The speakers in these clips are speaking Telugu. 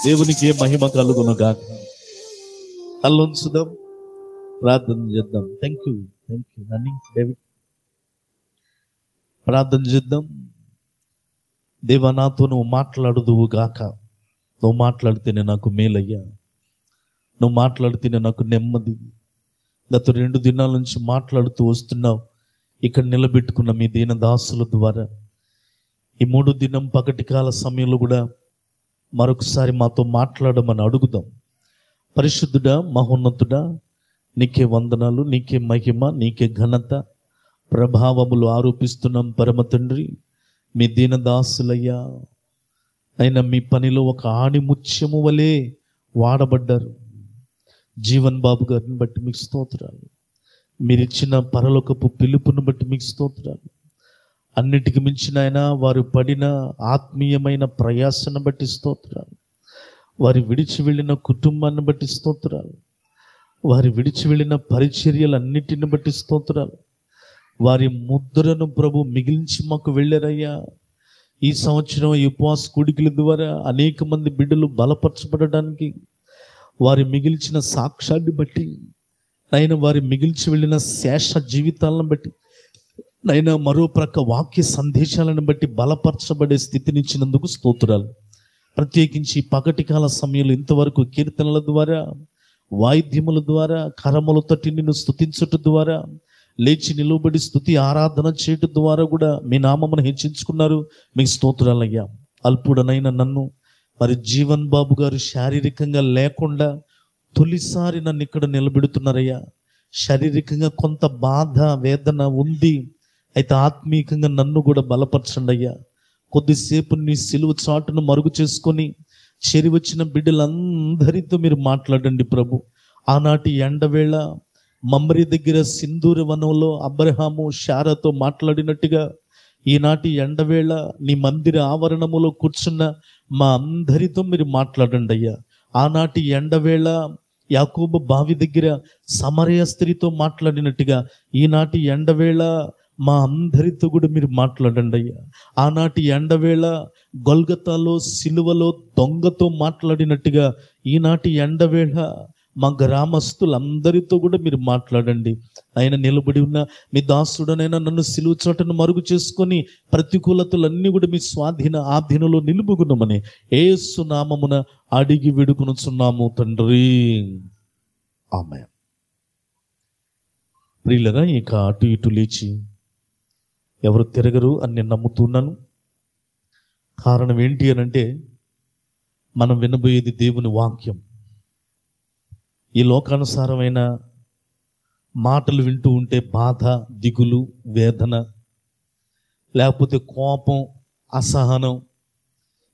దేవునికి మహిమ కలుగును గాక. కళ్ళుంచుదాం, ప్రార్థన చేద్దాం. Thank you running David. ప్రార్థన చేద్దాం. దేవా, నాతో నువ్వు మాట్లాడుదువు గాక. నువ్వు మాట్లాడితేనే నాకు మేలయ్యా, నువ్వు మాట్లాడితేనే నాకు నెమ్మది. గత 2 దినాల నుంచి మాట్లాడుతూ వస్తున్నావు. ఇక్కడ నిలబెట్టుకున్న మీ దీన దాసుల ద్వారా ఈ 3 దినం పగటి కాల సమయంలో కూడా మరొకసారి మాతో మాట్లాడమని అడుగుదాం. పరిశుద్ధుడా, మహోన్నతుడా, నీకే వందనాలు, నీకే మహిమ, నీకే ఘనత, ప్రభావములు ఆరోపిస్తున్నాం పరమ తండ్రి. మీ దీనదాసులయ్యా, అయినా మీ పనిలో ఒక ఆణిముత్యము వలె వాడబడ్డారు. జీవన్ బాబు గారిని బట్టి మీకు స్తోత్రాలు. మీరిచ్చిన పరలోకపు పిలుపును బట్టి మీకు స్తోత్రాలు. అన్నిటికి మించిన ఆయన వారు పడిన ఆత్మీయమైన ప్రయాసను బట్టి స్తోత్రాలు. వారి విడిచి వెళ్ళిన కుటుంబాన్ని బట్టి స్తోత్రాలు. వారి విడిచి వెళ్ళిన పరిచర్యలన్నిటిని బట్టి స్తోత్రాలు. వారి ముద్రను ప్రభు మిగిలించి మాకు వెళ్ళారయ్యా. ఈ సంవత్సరం ఈ ఉపవాస కూడికల ద్వారా అనేక మంది బిడ్డలు బలపరచబడడానికి వారి మిగిల్చిన సాక్ష్యాన్ని బట్టి నైనా, వారి మిగిల్చి వెళ్ళిన శేష జీవితాలను బట్టి నైనా, మరో ప్రక్క వాక్య సందేశాలను బట్టి బలపరచబడే స్థితినిచ్చినందుకు స్తోత్రాలు. ప్రత్యేకించి పగటి కాల సమయంలో ఇంతవరకు కీర్తనల ద్వారా, వాయిద్యముల ద్వారా, కరముల తట్టి నిన్ను స్తుతించటం ద్వారా, లేచి నిలువబడి స్తుతి ఆరాధన చేయటం ద్వారా కూడా మీ నామమును హెచ్చించుకున్నారు. మీకు స్తోత్రాలయ్యా. అల్పుడనైనా నన్ను మరి జీవన్ బాబు గారు శారీరకంగా లేకుండా తొలిసారి నన్ను ఇక్కడ నిలబెడుతున్నారయ్యా. శారీరకంగా కొంత బాధ వేదన ఉంది, అయితే ఆత్మీయంగా నన్ను కూడా బలపరచండి అయ్యా. కొద్దిసేపు నీ సిలువ చాటును మరుగు చేసుకొని చేరి వచ్చిన బిడ్డలందరితో మీరు మాట్లాడండి ప్రభు. ఆనాటి ఎండవేళ మమ్రి దగ్గర సింధూర వనంలో అబ్రహాము శారాతో మాట్లాడినట్టుగా ఈనాటి ఎండవేళ నీ మందిర ఆవరణములో కూర్చున్న మా అందరితో మీరు మాట్లాడండి అయ్యా. ఆనాటి ఎండవేళ యాకోబు బావి దగ్గర సమరయ స్త్రీతో మాట్లాడినట్టుగా ఈనాటి ఎండవేళ మా అందరితో కూడా మీరు మాట్లాడండి అయ్యా. ఆనాటి ఎండవేళ గొల్గతాలో సిలువలో దొంగతో మాట్లాడినట్టుగా ఈనాటి ఎండవేళ మా గ్రామస్తులందరితో కూడా మీరు మాట్లాడండి. ఆయన నిలబడి ఉన్న మీ దాసుడనైనా నన్ను సిలువ చోటను మరుగు చేసుకొని ప్రతికూలతలన్నీ కూడా మీ స్వాధీన ఆధీనంలో నిలుపుకున్నామని యేసు నామమున అడిగి వేడుకొనుచున్నాము తండ్రి, ఆమేన్. ప్రియులరా, ఇక అటు ఇటు లేచి ఎవరు తిరగరు అని నేను నమ్ముతున్నాను. కారణం ఏంటి అని అంటే, మనం వినబోయేది దేవుని వాక్యం. ఈ లోకానుసారమైన మాటలు వింటూ ఉంటే బాధ, దిగులు, వేదన, లేకపోతే కోపం, అసహనం,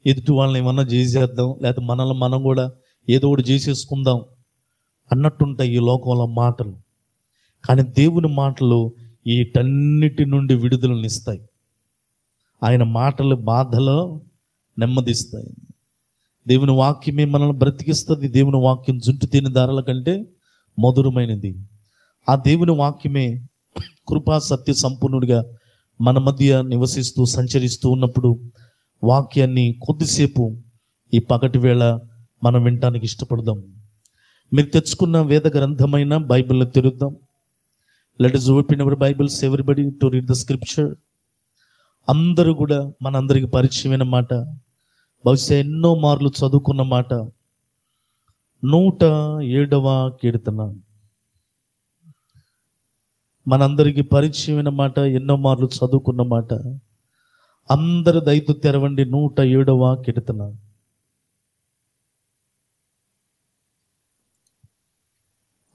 ఎదుటి వాళ్ళని ఏమన్నా చేసేద్దాం, లేకపోతే మనల్ని మనం కూడా ఏదో ఒకటి చేసేసుకుందాం అన్నట్టుంటాయి ఈ లోకంలో మాటలు. కానీ దేవుని మాటలు వీటన్నిటి నుండి విడుదలనిస్తాయి. ఆయన మాటలు బాధలో నెమ్మదిస్తాయి. దేవుని వాక్యమే మనల్ని బ్రతికిస్తుంది. దేవుని వాక్యం జుంటు తిని దారాల కంటే మధురమైనది. ఆ దేవుని వాక్యమే కృపా సత్య సంపూర్ణుడిగా మన మధ్య నివసిస్తూ సంచరిస్తూ ఉన్నప్పుడు వాక్యాన్ని కొద్దిసేపు ఈ పగటి వేళ మనం వినటానికి ఇష్టపడదాం. మీరు తెచ్చుకున్న వేద గ్రంథమైన బైబిల్లో తెరుద్దాం. Let us open our Bibles, everybody, to read the scripture. అందరూ కూడా మనందరికి పరిచయమైన మాట, బహుశా ఎన్నో మార్లు చదువుకున్న మాట, 107వ కీర్తన. మనందరికి పరిచయమైన మాట, ఎన్నో మార్లు చదువుకున్న మాట. అందరు దయతో తెరవండి 107వ కీర్తన.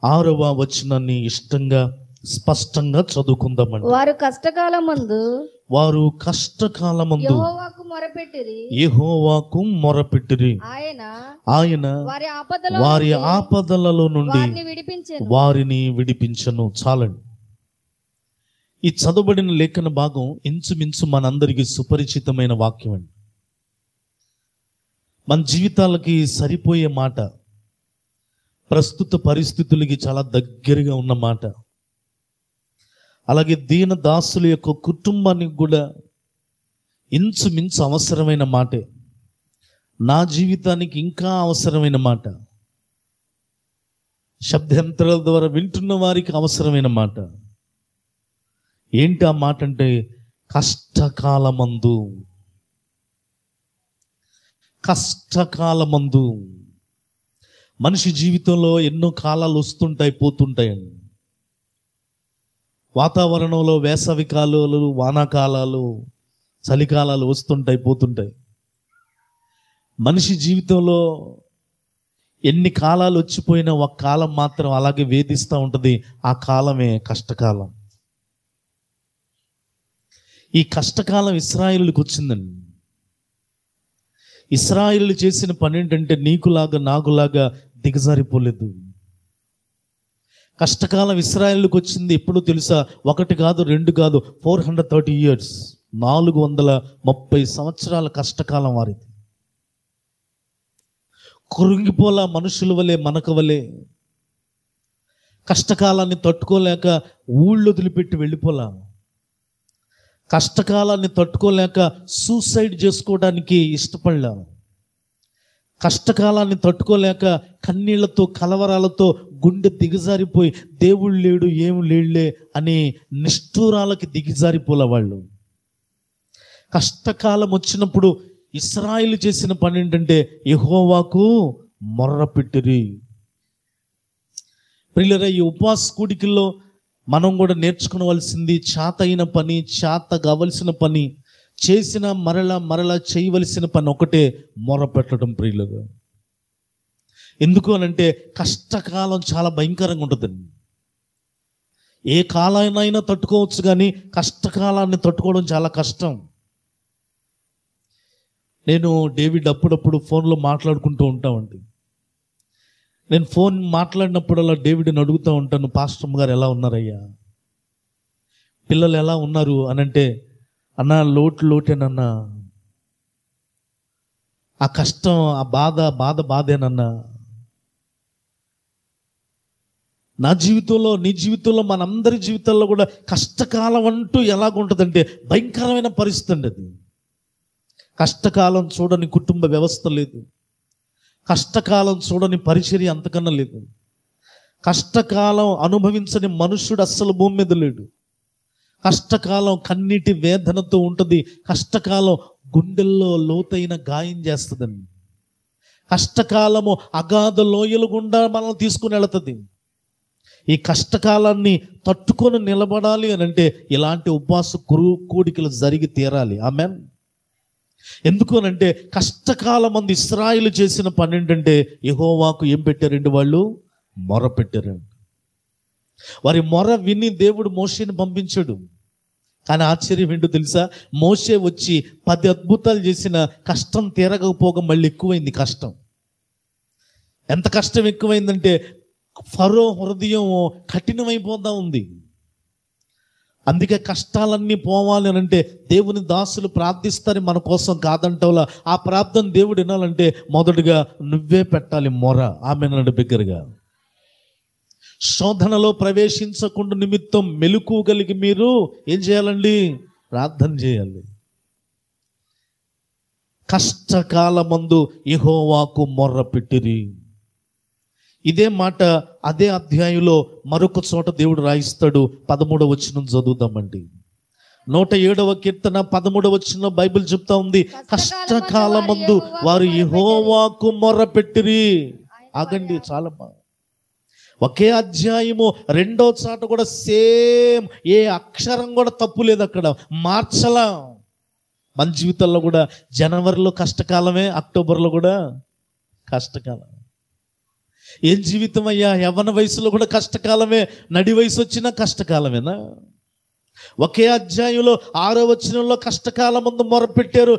6వ వచనాన్ని ఇష్టంగా స్పష్టంగా చదువుకుందామండి. వారు కష్టకాలమందు యెహోవాకు మొరపెట్టిరి. ఆయన వారి ఆపదలలో నుండి వారిని విడిపించెను. చాలండి. ఈ చదవబడిన లేఖన భాగం ఇంచుమించు మనందరికీ సుపరిచితమైన వాక్యం అండి. మన జీవితాలకి సరిపోయే మాట, ప్రస్తుత పరిస్థితులకి చాలా దగ్గరగా ఉన్న మాట. అలాగే దీన దాసుల యొక్క కుటుంబానికి కూడా ఇంచుమించు అవసరమైన మాటే. నా జీవితానికి ఇంకా అవసరమైన మాట, శబ్దాంతరాల ద్వారా వింటున్న వారికి అవసరమైన మాట. ఏంటి ఆ మాట అంటే, కష్టకాలమందు. కష్టకాలమందు మనిషి జీవితంలో ఎన్నో కాలాలు వస్తుంటాయి, పోతుంటాయండి. వాతావరణంలో వేసవి కాలాలు, వానాకాలాలు, చలికాలాలు వస్తుంటాయి, పోతుంటాయి. మనిషి జీవితంలో ఎన్ని కాలాలు వచ్చిపోయినా ఒక కాలం మాత్రం అలాగే వేధిస్తూ ఉంటుంది. ఆ కాలమే కష్టకాలం. ఈ కష్టకాలం ఇశ్రాయేలుకు వచ్చిందండి. ఇశ్రాయేలు చేసిన పని ఏంటంటే, నీకులాగా నాకులాగా దిగజారిపోలేదు. కష్టకాలం ఇశ్రాయేలుకు వచ్చింది ఎప్పుడు తెలుసా? 1 కాదు, 2 కాదు, 430 years, 430 సంవత్సరాల కష్టకాలం వారిది. కృంగిపోలా మనుషుల వలె, మనకు వలె. కష్టకాలాన్ని తట్టుకోలేక ఊళ్ళు వదిలిపెట్టి వెళ్ళిపోలా. కష్టకాలాన్ని తట్టుకోలేక సూసైడ్ చేసుకోవడానికి ఇష్టపడలా. కష్టకాలాన్ని తట్టుకోలేక కన్నీళ్లతో, కలవరాలతో గుండె దిగజారిపోయి దేవుడు లేడు, ఏమి లేడులే అని నిష్ఠూరాలకి దిగజారిపోలే వాళ్ళు. కష్టకాలం వచ్చినప్పుడు ఇశ్రాయేలు చేసిన పని ఏంటంటే, యెహోవాకు మొర్రపెట్టిరి. ప్రియులారా, ఈ ఉపవాస కూడికల్లో మనం కూడా నేర్చుకోవలసింది, చేత అయిన పని, చేత కావలసిన పని, చేసిన మరలా చేయవలసిన పని ఒకటే, మొర్రపెట్టడం. ప్రియులుగా, ఎందుకు అనంటే కష్టకాలం చాలా భయంకరంగా ఉంటుందండి. ఏ కాలాన్నైనా తట్టుకోవచ్చు, కానీ కష్టకాలాన్ని తట్టుకోవడం చాలా కష్టం. నేను డేవిడ్ అప్పుడప్పుడు ఫోన్లో మాట్లాడుకుంటూ ఉంటామండి. నేను ఫోన్ మాట్లాడినప్పుడల్లా డేవిడ్ని అడుగుతూ ఉంటాను, పాస్టర్ గారు ఎలా ఉన్నారయ్యా, పిల్లలు ఎలా ఉన్నారు అని. అంటే, అన్నా లోటేనన్నా, ఆ కష్టం, ఆ బాధేనన్నా. నా జీవితంలో, నీ జీవితంలో, మనందరి జీవితాల్లో కూడా కష్టకాలం అంటూ ఎలాగుంటుందంటే భయంకరమైన పరిస్థితి అండి అది. కష్టకాలం చూడని కుటుంబ వ్యవస్థ లేదు. కష్టకాలం చూడని పరిచర్య అంతకన్నా లేదు. కష్టకాలం అనుభవించని మనుష్యుడు అస్సలు భూమి మీద లేడు. కష్టకాలం కన్నీటి వేదనతో ఉంటుంది. కష్టకాలం గుండెల్లో లోతైన గాయం చేస్తుందండి. కష్టకాలము అగాధ లోయల గుండా మనల్ని తీసుకుని వెళుతుంది. ఈ కష్టకాలాన్ని తట్టుకొని నిలబడాలి అని అంటే ఇలాంటి ఉపవాస కూడికలు జరిగి తీరాలి. ఆమేన్. ఎందుకు అనంటే కష్టకాలం మంది ఇశ్రాయేలు చేసిన పని ఏంటంటే, యెహోవాకు ఏం పెట్టారండి? వాళ్ళు మొర పెట్టారండి. వారి మొర విని దేవుడు మోషేని పంపించాడు. కానీ ఆశ్చర్యం ఏంటో తెలుసా? మోషే వచ్చి 10 అద్భుతాలు చేసిన కష్టం తీరకపోగా మళ్ళీ ఎక్కువైంది కష్టం. ఎంత కష్టం ఎక్కువైందంటే ఫరో హృదయం కఠినమైపోతా ఉంది. అందుకే కష్టాలన్నీ పోవాలి అని అంటే దేవుని దాసులు ప్రార్థిస్తారు మన కోసం, కాదంటవలా. ఆ ప్రార్థన దేవుడు వినాలంటే మొదటగా నువ్వే పెట్టాలి మొర. ఆమేనండి బిగ్గరగా. శోధనలో ప్రవేశించకుండా నిమిత్తం మెలకువగలిగి మీరు ఏం చేయాలండి? ప్రార్థన చేయాలి. కష్టకాలమందు యెహోవాకు మొర్ర పెట్టిరి. ఇదే మాట అదే అధ్యాయంలో మరొక చోట దేవుడు రాయిస్తాడు. 13వ వచనం చదువుదామండి. 107వ కీర్తన 13వ వచనం బైబిల్ చెప్తా ఉంది, కష్టకాలమందు వారు యెహోవాకు మొర్ర పెట్టిరి. ఆగండి, చాలా ఒకే అధ్యాయము 2వ చోట కూడా సేమ్, ఏ అక్షరం కూడా తప్పు లేదు అక్కడ, మార్చలా. మన జీవితాల్లో కూడా జనవరిలో కష్టకాలమే, అక్టోబర్లో కూడా కష్టకాలం. ఏం జీవితం అయ్యా? యవ్వన వయసులో కూడా కష్టకాలమే, నడి వయసు వచ్చినా కష్టకాలమేనా? ఒకే అధ్యాయంలో 6వ వచనంలో కష్టకాలమందు మొర్ర పెట్టారు,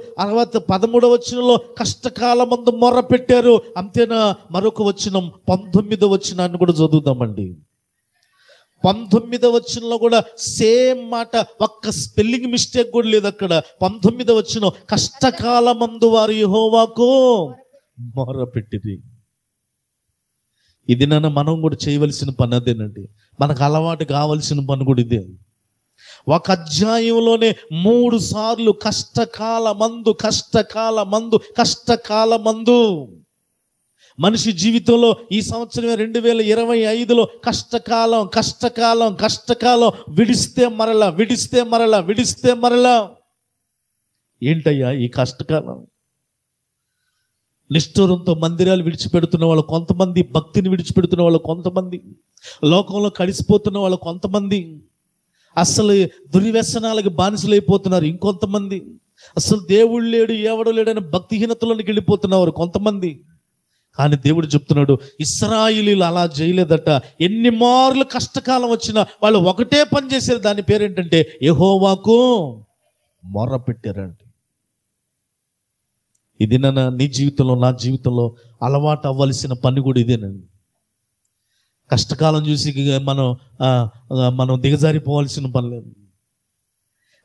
13వ వచనంలో కష్టకాలమందు మొర్ర పెట్టారు. అంతేనా? మరొక వచనం 19వ వచనాన్ని కూడా చదువుదామండి. 19వ వచనంలో కూడా సేమ్ మాట, ఒక్క స్పెల్లింగ్ మిస్టేక్ కూడా లేదు అక్కడ. 19వ వచనం, కష్టకాలమందు వారు యెహోవాకు మొర్ర పెట్టిరి. ఇది మనం కూడా చేయవలసిన పని అదేనండి. మనకు అలవాటు కావలసిన పని కూడా ఇదే. ఒక అధ్యాయంలోనే 3 సార్లు కష్టకాలమందు. మనిషి జీవితంలో ఈ సంవత్సరం 2025లో కష్టకాలం విడిస్తే మరలా. ఏంటయ్యా ఈ కష్టకాలం? నిష్ఠూరంతో మందిరాలు విడిచిపెడుతున్న వాళ్ళు కొంతమంది, భక్తిని విడిచిపెడుతున్న వాళ్ళు కొంతమంది, లోకంలో కలిసిపోతున్న వాళ్ళు కొంతమంది, అసలు దుర్వ్యసనాలకి బానిసలైపోతున్నారు ఇంకొంతమంది, అసలు దేవుడు లేడు ఎవడు లేడని భక్తిహీనతలోనికి వెళ్ళిపోతున్నవారు కొంతమంది. కానీ దేవుడు చెప్తున్నాడు, ఇశ్రాయేలీయులు అలా చేయలేదట. ఎన్ని మార్లు కష్టకాలం వచ్చినా వాళ్ళు ఒకటే పని చేశారు. దాని పేరేంటంటే యెహోవాకు మొర్ర పెట్టారండి. ఇది నీ జీవితంలో, నా జీవితంలో అలవాటు అవ్వాల్సిన పని కూడా ఇదేనండి. కష్టకాలం చూసి మనం దిగజారిపోవాల్సిన పని లేదు.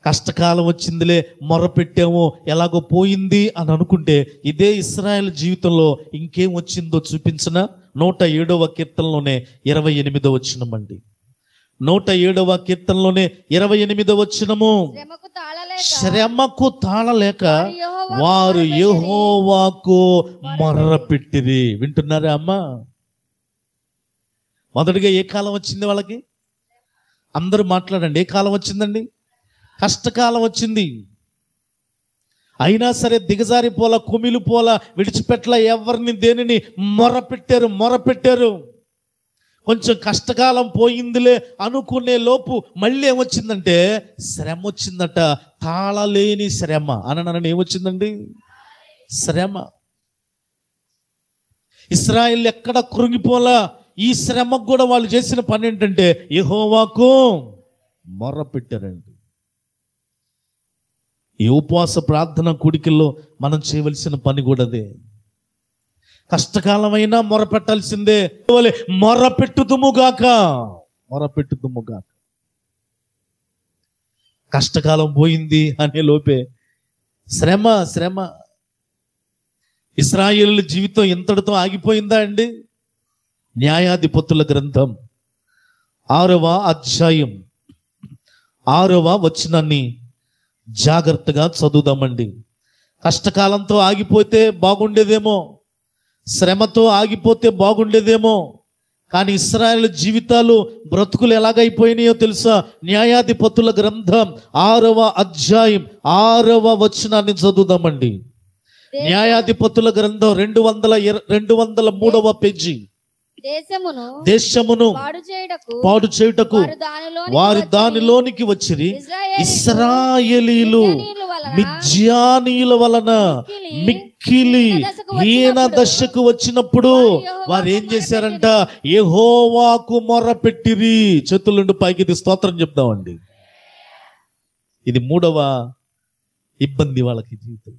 కష్టకాలం వచ్చిందిలే, మొరపెట్టాము, ఎలాగో పోయింది అని అనుకుంటే, ఇదే ఇశ్రాయేలు జీవితంలో ఇంకేం వచ్చిందో చూపించిన 107వ కీర్తనలోనే 28వ వచనమండి. 107వ కీర్తనలోనే 28వ వచనము, శ్రమకు తాళలేక వారు యెహోవాకు మొర్రపెట్టిరి. వింటున్నారా అమ్మా? మొదటిగా ఏ కాలం వచ్చింది వాళ్ళకి? అందరూ మాట్లాడండి. ఏ కాలం వచ్చిందండి? కష్టకాలం వచ్చింది. అయినా సరే దిగజారిపోలా, కుమిలిపోలా, విడిచిపెట్టలా, ఎవరిని దేనిని మొరపెట్టారు. కొంచెం కష్టకాలం పోయిందిలే అనుకునే లోపు మళ్ళీ ఏమొచ్చిందంటే శ్రమ వచ్చిందట. తాళలేని శ్రమ. అననని ఏమొచ్చిందండి? శ్రమ. ఇశ్రాయేలు ఎక్కడ కృంగిపోలా. ఈ శ్రమకు కూడా వాళ్ళు చేసిన పని ఏంటంటే యెహోవాకు మొర్రపెట్టారండి. ఈ ఉపవాస ప్రార్థన కూడికల్లో మనం చేయవలసిన పని కూడా అదే. కష్టకాలమైనా మొరపెట్టాల్సిందే. మొరపెట్టుదుముగాక. కష్టకాలం పోయింది అనే లోపే శ్రమ. ఇశ్రాయేలు జీవితం ఇంతటితో ఆగిపోయిందా అండి? న్యాయాధిపతుల గ్రంథం 6వ అధ్యాయం 6వ వచనాన్ని జాగ్రత్తగా చదువుదామండి. కష్టకాలంతో ఆగిపోతే బాగుండేదేమో, శ్రమతో ఆగిపోతే బాగుండేదేమో, కానీ ఇశ్రాయేలు జీవితాలు, బ్రతుకులు ఎలాగైపోయినాయో తెలుసా? న్యాయాధిపతుల గ్రంథం 6వ అధ్యాయం 6వ వచనాన్ని చదువుదామండి. న్యాయాధిపతుల గ్రంథం 203వ పేజీ. దేశమును పాడు చేయుటకు వారి దానిలోనికి వచ్చిరి. ఇశ్రాయేలీయులు మిద్యానీయుల వలన మిక్కిలి హీన దశకు వచ్చినప్పుడు వారు ఏం చేశారంట? యెహోవాకు మొర్రపెట్టిరి. చేతులుండి పైకి స్తోత్రం చెప్దామండి. ఇది 3వ ఇబ్బంది వాళ్ళకి జీవితం.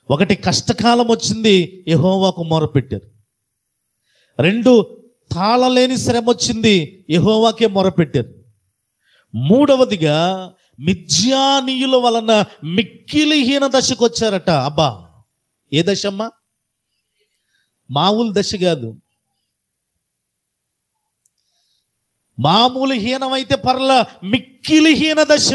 ఒకటి, కష్టకాలం వచ్చింది, యెహోవాకు మొర్రపెట్టారు. 2, తాళలేని శ్రమ వచ్చింది, యెహోవాకే మొరపెట్టారు. 3వదిగా మిద్యానీయుల వలన మిక్కిలి హీన దశకు వచ్చారట. అబ్బా, ఏ దశమ్మా? మామూలు దశ కాదు. మామూలు హీనమైతే పర్లా, మిక్కిలి హీన దశ.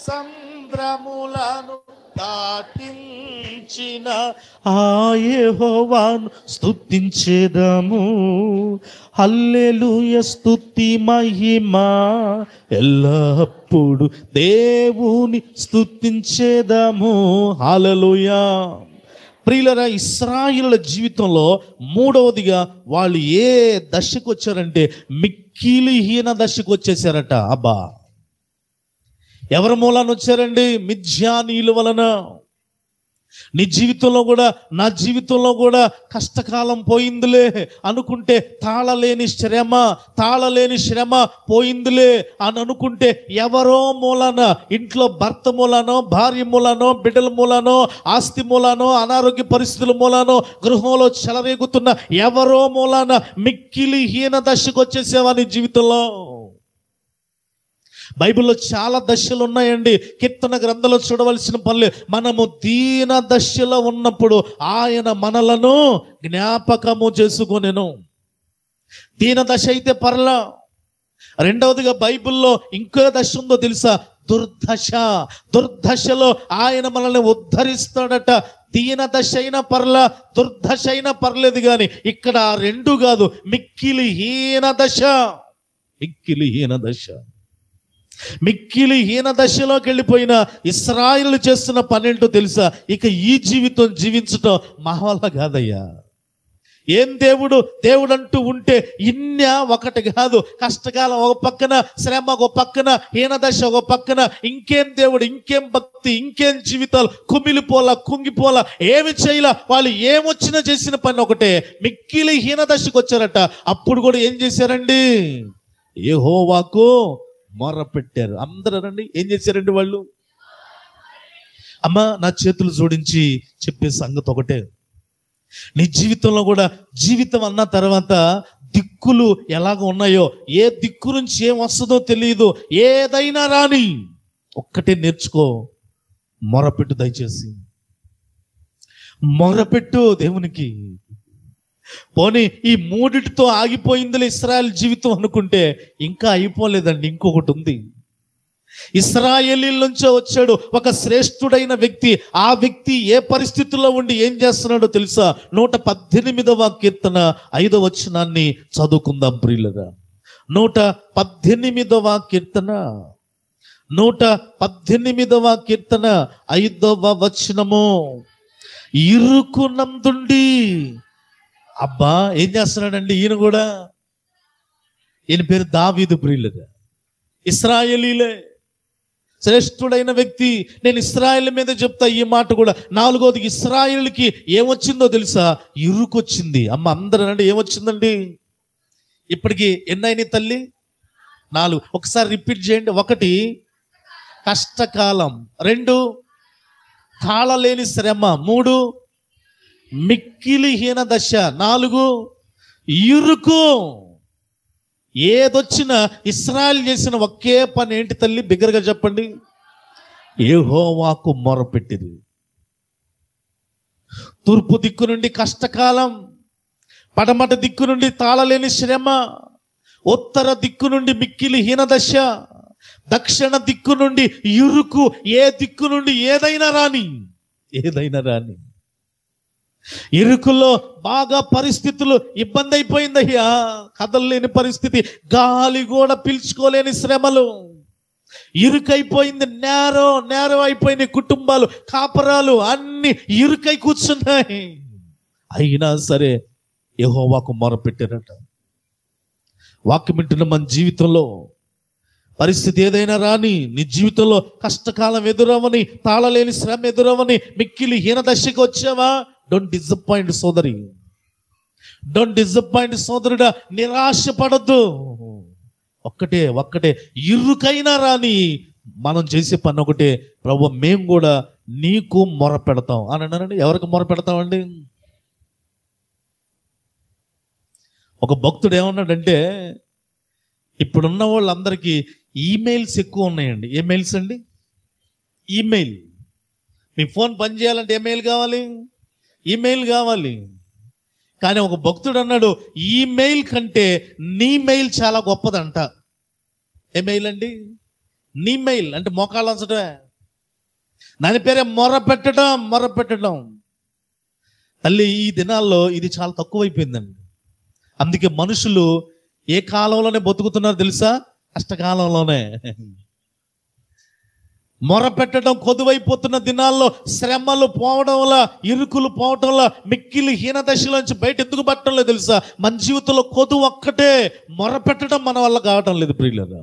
సంద్రములను దాటించిన ఆ యెహోవాను స్తుతించెదము. హల్లెలూయా, స్తుతి మహిమ ఎల్లప్పుడు దేవుని స్తుతించెదము. హల్లెలూయా. ప్రియులరా, ఇశ్రాయేలుల జీవితంలో మూడవదిగా వాళ్ళు ఏ దశకు వచ్చారంటే మిక్కిలి హీన దశకు వచ్చేసారట. అబ్బా, ఎవరి మూలాన వచ్చారండి? మిథ్యానీయుల వలన. నీ జీవితంలో కూడా, నా జీవితంలో కూడా కష్టకాలం పోయిందిలే అనుకుంటే, తాళలేని శ్రమ పోయిందిలే అని అనుకుంటే, ఎవరో మూలాన, ఇంట్లో భర్త మూలానో, భార్య మూలానో, బిడ్డల మూలానో, ఆస్తి మూలానో, అనారోగ్య పరిస్థితుల మూలానో, గృహంలో చెలరేగుతున్న ఎవరో మూలాన మిక్కిలి హీన దశకు వచ్చేసేవా నీ జీవితంలో? బైబిల్లో చాలా దశలు ఉన్నాయండి. కీర్తన గ్రంథంలో చూడవలసిన పనులు. మనము దీన దశలో ఉన్నప్పుడు ఆయన మనలను జ్ఞాపకము చేసుకొనెను. దీన దశ అయితే పర్లా. రెండవదిగా బైబిల్లో ఇంకో దశ ఉందో తెలుసా? దుర్దశలో ఆయన మనల్ని ఉద్ధరిస్తాడట. దీన దశ అయినా పర్లా, దుర్దశ అయినా పర్లేదు, కానీ ఇక్కడ రెండు కాదు, మిక్కిలి హీన దశలోకి వెళ్ళిపోయిన ఇశ్రాయేలు చేస్తున్న పనేంటో తెలుసా? ఇక ఈ జీవితం జీవించటం మా వల్ల కాదయ్యా. ఏం దేవుడు అంటూ ఉంటే ఒకటి కాదు, కష్టకాలం ఒక పక్కన, శ్రమ ఒక పక్కన, హీనదశ ఒక పక్కన, ఇంకేం దేవుడు, ఇంకేం భక్తి, ఇంకేం జీవితాలు, కుంగిపోలా, ఏమి చేయలా. వాళ్ళు ఏమొచ్చినా చేసిన పని ఒకటే, మిక్కిలి హీనదశకు వచ్చారట. అప్పుడు కూడా ఏం చేశారండి? యెహోవాకు మొర్ర పెట్టారు. అందరూ రండి, ఏం చేశారండి వాళ్ళు? అమ్మా, నా చేతులు జోడించి చెప్పే సంగతి ఒకటే. నీ జీవితంలో కూడా, జీవితం అన్న తర్వాత దిక్కులు ఎలాగ ఉన్నాయో, ఏ దిక్కు నుంచి ఏం వస్తుందో తెలియదు, ఏదైనా రాని ఒక్కటే నేర్చుకో, మొరపెట్టు. దయచేసి మొరపెట్టు దేవునికి. పోనీ ఈ మూడిటితో ఆగిపోయిందిలే ఇశ్రాయేల్ జీవితం అనుకుంటే, ఇంకా అయిపోలేదండి, ఇంకొకటి ఉంది. ఇశ్రాయేలీల నుంచే వచ్చాడు ఒక శ్రేష్ఠుడైన వ్యక్తి. ఆ వ్యక్తి ఏ పరిస్థితుల్లో ఉండి ఏం చేస్తున్నాడో తెలుసా? 118వ కీర్తన 5వ వచనాన్ని చదువుకుందాం ప్రియులరా. 118వ కీర్తన 5వ వచనము. ఇరుకునందుండి, అబ్బా ఏం చేస్తున్నాడండి ఈయన కూడా? ఈయన పేరు దావీదు ప్రియులరా. ఇశ్రాయేలీలే, శ్రేష్ఠుడైన వ్యక్తి. నేను ఇశ్రాయేల్ మీద చెప్తా ఈ మాట కూడా. 4వది, ఇశ్రాయేల్కి ఏమొచ్చిందో తెలుసా? ఇరుకొచ్చింది. అమ్మ అందరూ అంటే ఏమొచ్చిందండి? ఇప్పటికి ఎన్నైనా తల్లి? 4. ఒకసారి రిపీట్ చేయండి. 1 కష్టకాలం, 2 తాళలేని శ్రమ, 3 మిక్కిలి హీన దశ, 4 ఇరుకు. ఏదొచ్చినా ఇశ్రాయేల్ చేసిన ఒకే పని ఏంటి తల్లి? బిగ్గరగా చెప్పండి. యెహోవాకు మొరపెట్టింది. తూర్పు దిక్కు నుండి కష్టకాలం, పడమట దిక్కు నుండి తాళలేని శ్రమ, ఉత్తర దిక్కు నుండి మిక్కిలి హీనదశ, దక్షిణ దిక్కు నుండి ఇరుకు. ఏ దిక్కు నుండి ఏదైనా రాని ఇరుకుల్లో బాగా పరిస్థితులు ఇబ్బంది అయిపోయిందయ్యా. కదలలేని పరిస్థితి, గాలి కూడా పీల్చుకోలేని శ్రమలు, ఇరుకైపోయింది. నేరో అయిపోయిన కుటుంబాలు, కాపరాలు అన్ని ఇరుకై కూర్చున్నాయి. అయినా సరే యెహోవాకు మొరపెట్టారట. వాక్యం వింటున్న మన జీవితంలో పరిస్థితి ఏదైనా రాని, నీ జీవితంలో కష్టకాలం ఎదురవని, తాళలేని శ్రమ ఎదురవని, మిక్కిలి హీనదశకు వచ్చావా? డోంట్ డిసప్పాయింట్ సోదరి, డోంట్ డిసప్పాయింట్ సోదరుడా. నిరాశపడద్దు. ఒక్కటే ఇరుకైనా రాని మనం చేసే పని ఒకటే, ప్రభు మేము కూడా నీకు మొర పెడతాం అని అన్నానండి. ఎవరికి మొర పెడతామండి? ఒక భక్తుడు ఏమన్నాడంటే, ఇప్పుడున్న వాళ్ళందరికీ ఈమెయిల్స్ ఎక్కువ ఉన్నాయండి. ఏ మెయిల్స్ అండి? ఈమెయిల్. మీ ఫోన్ పని చేయాలంటే ఈమెయిల్ కావాలి. కానీ ఒక భక్తుడు అన్నాడు, ఈమెయిల్ కంటే నీ మెయిల్ చాలా గొప్పదంట. ఏ మెయిల్ అండి? నీమెయిల్ అంటే మోకాళ్ళు అంచడమే, దాని పేరే మొరపెట్టడం. తల్లి, ఈ దినాల్లో ఇది చాలా తక్కువైపోయిందండి. అందుకే మనుషులు ఏ కాలంలోనే బతుకుతున్నారు తెలుసా? కష్టకాలంలోనే. మొరపెట్టడం కొదువైపోతున్న దినాల్లో శ్రమలు పోవడం వల్ల, ఇరుకులు పోవడం వల్ల, మిక్కిలి హీన దశలోంచి బయట ఎందుకు పట్టడం లేదు తెలుసా? మన జీవితంలో కొదువు ఒక్కటే, మొరపెట్టడం మన వల్ల కావటం లేదు ప్రియులారా.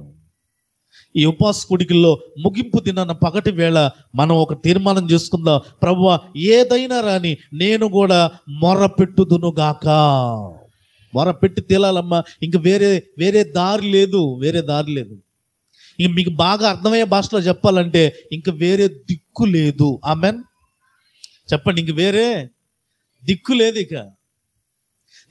ఈ ఉపవాస కూడికల్లో ముగింపు దినాన పగటి వేళ మనం ఒక తీర్మానం చేసుకుందాం. ప్రభువా, ఏదైనా రాని నేను కూడా మొరపెట్టుదును గాక. మొరపెట్టి తేలాలమ్మా. ఇంక వేరే దారి లేదు. ఇంక మీకు బాగా అర్థమయ్యే భాషలో చెప్పాలంటే ఇంక వేరే దిక్కు లేదు. ఆమెన్ చెప్పండి. ఇంక వేరే దిక్కు లేదు. ఇక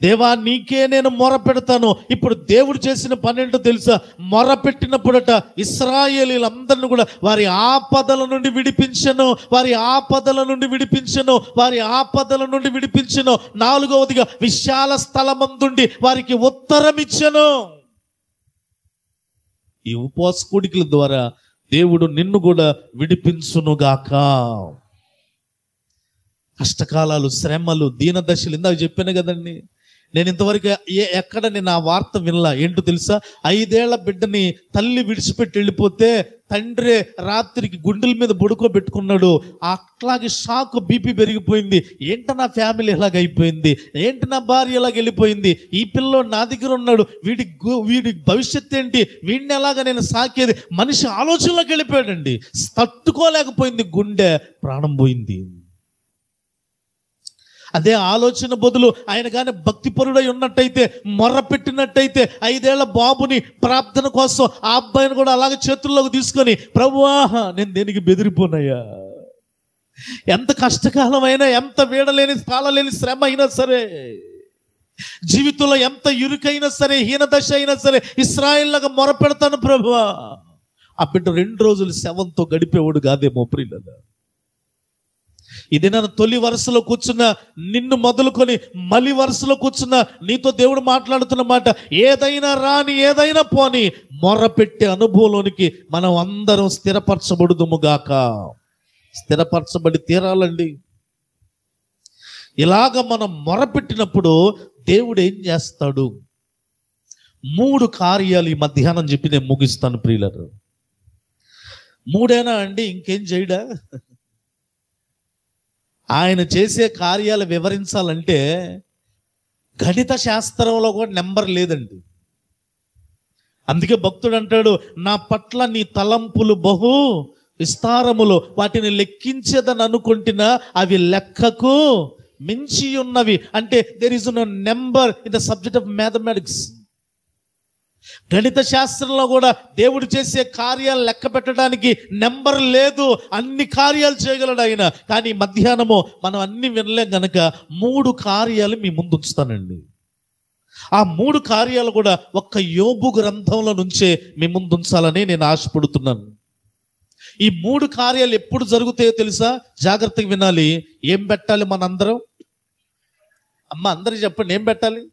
దేవా, నీకే నేను మొర పెడతాను. ఇప్పుడు దేవుడు చేసిన పని ఏంటో తెలుసా? మొర పెట్టినప్పుడట ఇశ్రాయేలీలందరిని కూడా వారి ఆపదల నుండి విడిపించను. నాలుగవదిగా విశాల స్థలమందుండి వారికి ఉత్తరం ఇచ్చెను. ఈ ఉపవాస కూడికల ద్వారా దేవుడు నిన్ను కూడా విడిపించునుగాక. కష్టకాలాలు, శ్రమలు, దీనదశలు ఇందాక చెప్పాను కదండి. నేను ఇంతవరకు ఎక్కడ నేను ఆ వార్త వినలా. ఏంటో తెలుసా? 5 ఏళ్ల బిడ్డని తల్లి విడిచిపెట్టి వెళ్ళిపోతే తండ్రి రాత్రికి గుండెల మీద బుడుకోబెట్టుకున్నాడు. అట్లాగే షాక్, బీపీ పెరిగిపోయింది. ఏంట నా ఫ్యామిలీ ఎలాగైపోయింది, ఏంటి నా భార్య ఎలాగ వెళ్ళిపోయింది, ఈ పిల్లోడు నా దగ్గర ఉన్నాడు, వీడి భవిష్యత్తు ఏంటి, వీడిని ఎలాగ నేను సాకేది. మనిషి ఆలోచనలోకి వెళ్ళిపోయాడండి. తట్టుకోలేకపోయింది, గుండె ప్రాణం పోయింది. అదే ఆలోచన బదులు ఆయన కానీ భక్తిపరుడై ఉన్నట్టయితే, మొర్ర పెట్టినట్టయితే 5 ఏళ్ల బాబుని ప్రార్థన కోసం ఆ అబ్బాయిని కూడా అలాగే చేతుల్లోకి తీసుకొని, ప్రభువా నేను దేనికి బెదిరిపోనయ్యా, ఎంత కష్టకాలం అయినా, ఎంత వీడలేని తాళలేని శ్రమ అయినా సరే, జీవితంలో ఎంత ఇరుకైనా సరే, హీనదశ అయినా సరే, ఇశ్రాయేలులాగా మొర పెడతాను ప్రభువా. ఆ బిడ్డ 2 రోజులు శవంతో గడిపేవాడు కాదేమో ప్రియులారా. ఇది నన్ను తొలి వరుసలో కూర్చున్న నిన్ను మొదలుకొని మలి వరుసలో కూర్చున్న నీతో దేవుడు మాట్లాడుతున్న మాట, ఏదైనా రాని ఏదైనా పోని మొర్రపెట్టే అనుభవంలోనికి మనం అందరం స్థిరపరచబడుదుముగాక. స్థిరపరచబడి తీరాలండి. ఇలాగ మనం మొరపెట్టినప్పుడు దేవుడు ఏం చేస్తాడు? 3 కార్యాలు ఈ మధ్యాహ్నం చెప్పి నేను ముగిస్తాను ప్రియులారా. 3 అండి, ఇంకేం చేయడా? ఆయన చేసే కార్యాలు వివరించాలంటే గణిత శాస్త్రంలో కూడా నెంబర్ లేదండి. అందుకే భక్తుడు అంటాడు, నా పట్ల నీ తలంపులు బహు విస్తారములు, వాటిని లెక్కించేదని అనుకుంటున్నా అవి లెక్కకు మించి ఉన్నవి. అంటే there is no number in the subject of mathematics. గణిత శాస్త్రంలో కూడా దేవుడు చేసే కార్యాలు లెక్క పెట్టడానికి నెంబర్ లేదు. అన్ని కార్యాలు చేయగలడు ఆయన. కానీ మధ్యాహ్నము మనం అన్ని వినలేం గనక 3 కార్యాలు మీ ముందు ఉంచుతానండి. ఆ 3 కార్యాలు కూడా ఒక్క యోబు గ్రంథంలో నుంచే మీ ముందు ఉంచాలని నేను ఆశపడుతున్నాను. ఈ 3 కార్యాలు ఎప్పుడు జరుగుతాయో తెలుసా? జాగ్రత్తగా వినాలి. ఏం పెట్టాలి మనందరం? అమ్మ అందరూ చెప్పండి, ఏం పెట్టాలి?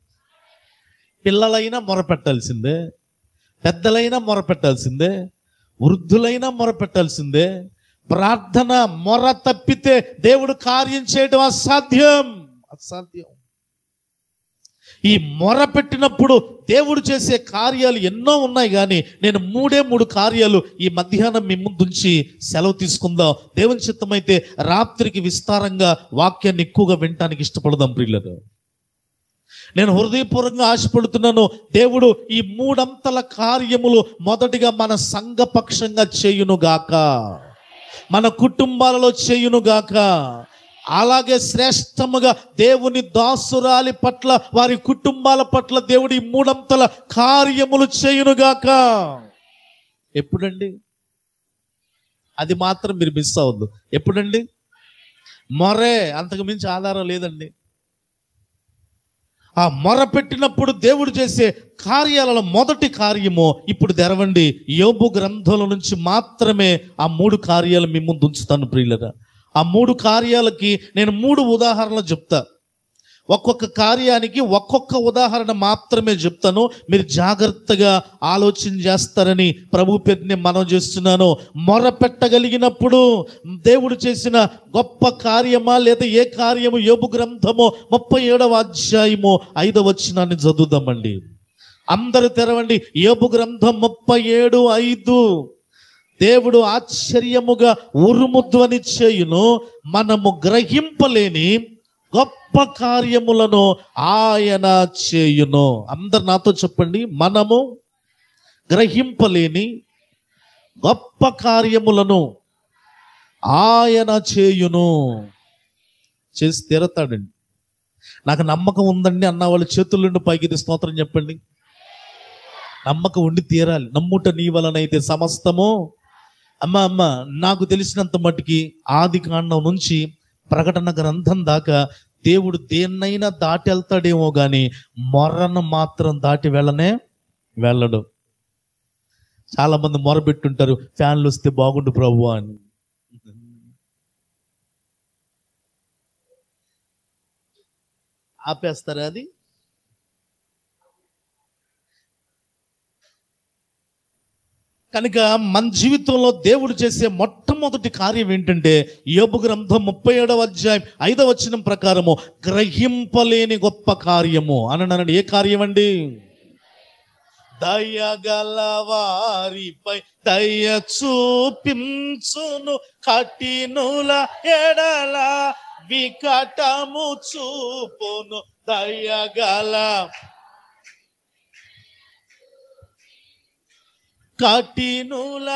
పిల్లలైనా మొరపెట్టాల్సిందే, పెద్దలైనా మొరపెట్టాల్సిందే, వృద్ధులైనా మొరపెట్టాల్సిందే. ప్రార్థన మొర తప్పితే దేవుడు కార్యం చేయడం అసాధ్యం. ఈ మొర పెట్టినప్పుడు దేవుడు చేసే కార్యాలు ఎన్నో ఉన్నాయి. కానీ నేను 3 కార్యాలు ఈ మధ్యాహ్నం మీ ముందుంచి సెలవు తీసుకుందాం. దేవుని చిత్తమైతే రాత్రికి విస్తారంగా వాక్యాన్ని ఎక్కువగా వినటానికి ఇష్టపడదాం ప్రియులారా. నేను హృదయపూర్వకంగా ఆశపడుతున్నాను, దేవుడు ఈ 3 అంతల కార్యములు మొదటిగా మన సంఘపక్షంగా చేయునుగాక, మన కుటుంబాలలో చేయునుగాక. అలాగే శ్రేష్టముగా దేవుని దాసురాలి పట్ల, వారి కుటుంబాల పట్ల దేవుడు ఈ 3 అంతల కార్యములు చేయునుగాక. ఎప్పుడండి? అది మాత్రం మీరు మిస్ అవ్వద్దు. ఎప్పుడండి? మొరే, అంతకు మించి ఆధారం లేదండి. ఆ మొర పెట్టినప్పుడు దేవుడు చేసే కార్యాలలో మొదటి కార్యము ఇప్పుడు తెరవండి. యోబు గ్రంథంలో నుంచి మాత్రమే ఆ 3 కార్యాలు మీ ముందు ఉంచుతాను ప్రియులరా. ఆ 3 కార్యాలకి నేను 3 ఉదాహరణలు చెప్తా. ఒక్కొక్క కార్యానికి ఒక్కొక్క ఉదాహరణ మాత్రమే చెప్తాను, మీరు జాగ్రత్తగా ఆలోచన చేస్తారని ప్రభు పేరుని మనం చేస్తున్నాను. మొరపెట్టగలిగినప్పుడు దేవుడు చేసిన గొప్ప కార్యమా లేదా ఏ కార్యము? యోబు గ్రంథము 37వ అధ్యాయము 5వ వచనాన్ని చదువుదామండి. అందరూ తెరవండి. యోబు గ్రంథం 37:5. దేవుడు ఆశ్చర్యముగా ఉరుముధ్వని చేయును, మనము గ్రహింపలేని గొప్ప కార్యములను ఆయన చేయును. అందరు నాతో చెప్పండి, మనము గ్రహింపలేని గొప్ప కార్యములను ఆయన చేయును. చేసి తీరతాడండి. నాకు నమ్మకం ఉందండి అన్న వాళ్ళు చేతుల నుండి పైకి స్తోత్రం చెప్పండి. నమ్మకం ఉండి తీరాలి. నమ్ముట నీ వలనైతే సమస్తము. అమ్మ నాకు తెలిసినంత మట్టుకి ఆది కాండం నుంచి ప్రకటన గ్రంథం దాకా దేవుడు దేన్నైనా దాటి వెళ్తాడేమో కానీ మొర్రను మాత్రం దాటి వెళ్ళడు. చాలా మంది మొరబెట్టుంటారు, ఫ్యాన్లు వస్తే బాగుండు ప్రభు అని. ఆపేస్తారా అది? కనుక మన జీవితంలో దేవుడు చేసే మొట్టమొదటి కార్యం ఏంటంటే యోబు గ్రంథం 37వ అధ్యాయం 5వ వచనం ప్రకారము గ్రహింపలేని గొప్ప కార్యము అనండి. ఏ కార్యం అండి? దయగల వారిపై దయ చూపించును, కఠినుల ఎడల వికటము చూపును. దయగల కఠినుల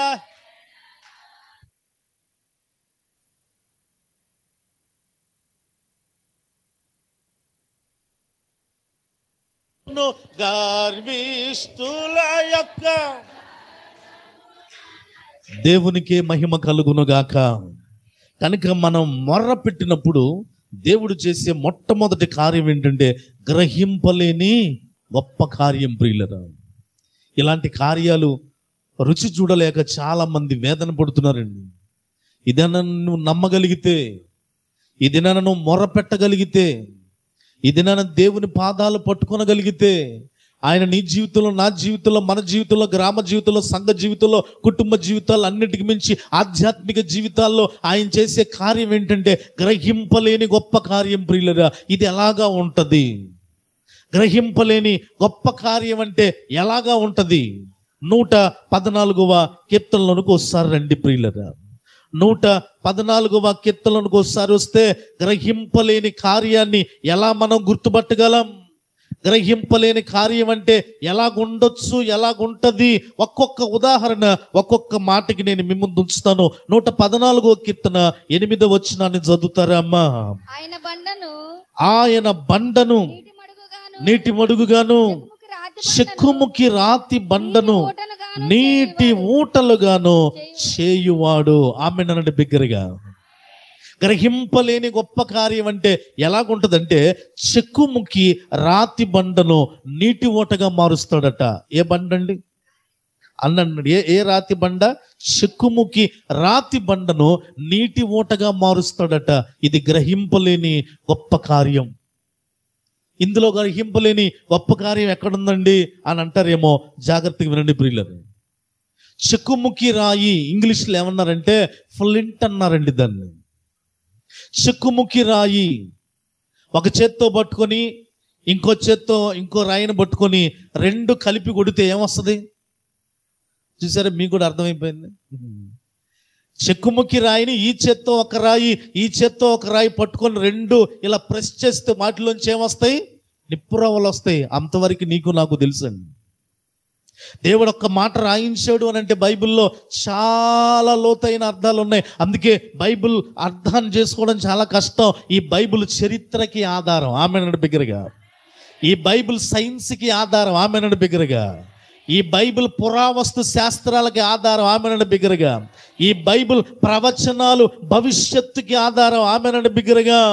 గర్విష్ఠుల యొక్క దేవునికే మహిమ కలుగును గాక. కనుక మనం మొర్ర పెట్టినప్పుడు దేవుడు చేసే మొట్టమొదటి కార్యం ఏంటంటే గ్రహింపలేని గొప్ప కార్యం. ప్రియులరా, ఇలాంటి కార్యాలు రుచి చూడలేక చాలా మంది వేదన పడుతున్నారండి. ఇదైనా నువ్వు నమ్మగలిగితే, ఇదైనా నువ్వు మొర్ర పెట్టగలిగితే, ఇదైనా దేవుని పాదాలు పట్టుకొనగలిగితే, ఆయన నీ జీవితంలో, నా జీవితంలో, మన జీవితంలో, గ్రామ జీవితంలో, సంఘ జీవితంలో, కుటుంబ జీవితాలు, అన్నిటికి మించి ఆధ్యాత్మిక జీవితాల్లో ఆయన చేసే కార్యం ఏంటంటే గ్రహింపలేని గొప్ప కార్యం. ప్రియులరా, ఇది ఎలాగా ఉంటది? గ్రహింపలేని గొప్ప కార్యం అంటే ఎలాగా ఉంటది? 114వ కీర్తనలోనికి ఒకసారి రండి ప్రియులరా. 114వ కీర్తనలోనికి ఒకసారి వస్తే గ్రహింపలేని కార్యాన్ని ఎలా మనం గుర్తుపట్టగలం? గ్రహింపలేని కార్యం అంటే ఎలాగుండొచ్చు, ఎలాగుంటది? ఒక్కొక్క ఉదాహరణ, ఒక్కొక్క మాటకి నేను మీ ముందు ఉంచుతాను. 114వ కీర్తన 8వ వచనాన్ని చదువుతారా అమ్మా? ఆయన బండను నీటి మడుగుగాను, చెక్కుముకి రాతి బండను నీటి ఊటలుగాను చేయువాడు. ఆమె నన్ను బిగ్గరగా. గ్రహింపలేని గొప్ప కార్యం అంటే ఎలాగుంటదంటే చెక్కుముకి రాతి బండను నీటి ఊటగా మారుస్తాడట. ఏ బండ అండి అన్నాడు? ఏ రాతి బండ? చెక్కుముకి రాతి బండను నీటి ఊటగా మారుస్తాడట. ఇది గ్రహింపలేని గొప్ప కార్యం. ఇందులో గ్రహింపలేని గొప్ప కార్యం ఎక్కడుందండి అని అంటారేమో. జాగ్రత్తగా వినండి ప్రియులను. చెక్కుముకి రాయి ఇంగ్లీష్లో ఏమన్నారంటే ఫ్లింట్ అన్నారండి దాన్ని. చెక్కుముకి రాయి ఒక చేత్తో పట్టుకొని ఇంకో చేత్తో ఇంకో రాయిని పట్టుకొని రెండు కలిపి కొడితే ఏమొస్తుంది? చూసారా? మీకు కూడా అర్థమైపోయింది. చెక్కుముకి రాయిని ఈ చేత్తో ఒక రాయి, ఈ చేత్తో ఒక రాయి పట్టుకొని రెండు ఇలా ప్రెస్ చేస్తే వాటిలోంచి ఏమొస్తాయి? నిప్పురవ్వలు వస్తాయి. అంతవరకు నీకు నాకు తెలుసండి. దేవుడు ఒక్క మాట రాయించాడు అని అంటే బైబిల్లో చాలా లోతైన అర్థాలు ఉన్నాయి. అందుకే బైబిల్ అర్థాన్ని చేసుకోవడం చాలా కష్టం. ఈ బైబిల్ చరిత్రకి ఆధారం. ఆమె నడు బిగ్గరగా. ఈ బైబిల్ సైన్స్కి ఆధారం. ఆమె నడు బిగ్గరగా. ఈ బైబిల్ పురావస్తు శాస్త్రాలకి ఆధారం, ఆమెనండి బిగ్గరగా. ఈ బైబిల్ ప్రవచనాలు భవిష్యత్తుకి ఆధారం, ఆమెనండి బిగ్గరగా.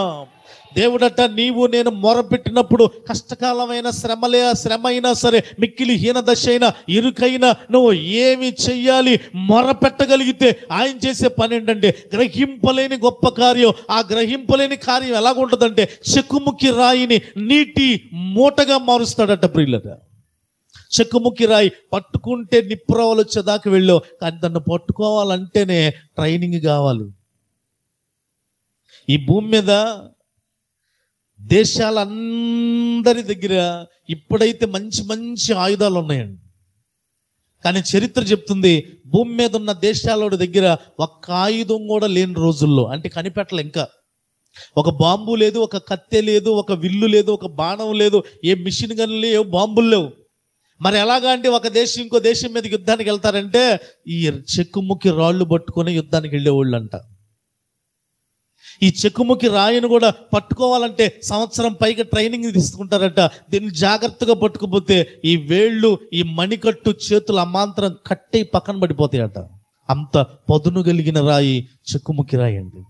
దేవుడట నీవు నేను మొరపెట్టినప్పుడు కష్టకాలమైన శ్రమ అయినా సరే, మిక్కిలి హీనదశ అయినా, ఇరుకైనా నువ్వు ఏమి చెయ్యాలి మొరపెట్టగలిగితే ఆయన చేసే పని ఏంటంటే గ్రహింపలేని గొప్ప కార్యం. ఆ గ్రహింపలేని కార్యం ఎలాగుంటుందంటే చెక్కుముక్కి రాయిని నీటి మూటగా మారుస్తాడట ప్రియులట. చెక్కుముక్కి రాయి పట్టుకుంటే నిప్పురవలు వచ్చేదాకా వెళ్ళావు, కానీ దాన్ని పట్టుకోవాలంటేనే ట్రైనింగ్ కావాలి. ఈ భూమి మీద దేశాలందరి దగ్గర ఇప్పుడైతే మంచి మంచి ఆయుధాలు ఉన్నాయండి, కానీ చరిత్ర చెప్తుంది భూమి మీద ఉన్న దేశాల దగ్గర ఒక్క ఆయుధం కూడా లేని రోజుల్లో, అంటే కనిపెట్టలే ఇంకా. ఒక బాంబు లేదు, ఒక కత్తె లేదు, ఒక విల్లు లేదు, ఒక బాణం లేదు, ఏ మిషన్ గన్లు లేవు, బాంబులు లేవు. మరి ఎలాగా అంటే ఒక దేశం ఇంకో దేశం మీదకి యుద్ధానికి వెళ్తారంటే ఈ చెక్కుముక్కి రాళ్ళు పట్టుకొని యుద్ధానికి వెళ్ళేవాళ్ళు అంట. ఈ చెక్కుముక్కి రాయిని కూడా పట్టుకోవాలంటే సంవత్సరం పైగా ట్రైనింగ్ తీసుకుంటారట. దీన్ని జాగ్రత్తగా పట్టుకుపోతే ఈ వేళ్ళు, ఈ మణికట్టు చేతులు అమాంతరం కట్టి పక్కన పడిపోతాయట. అంత పదును కలిగిన రాయి చెక్కుముక్కి రాయి అండి.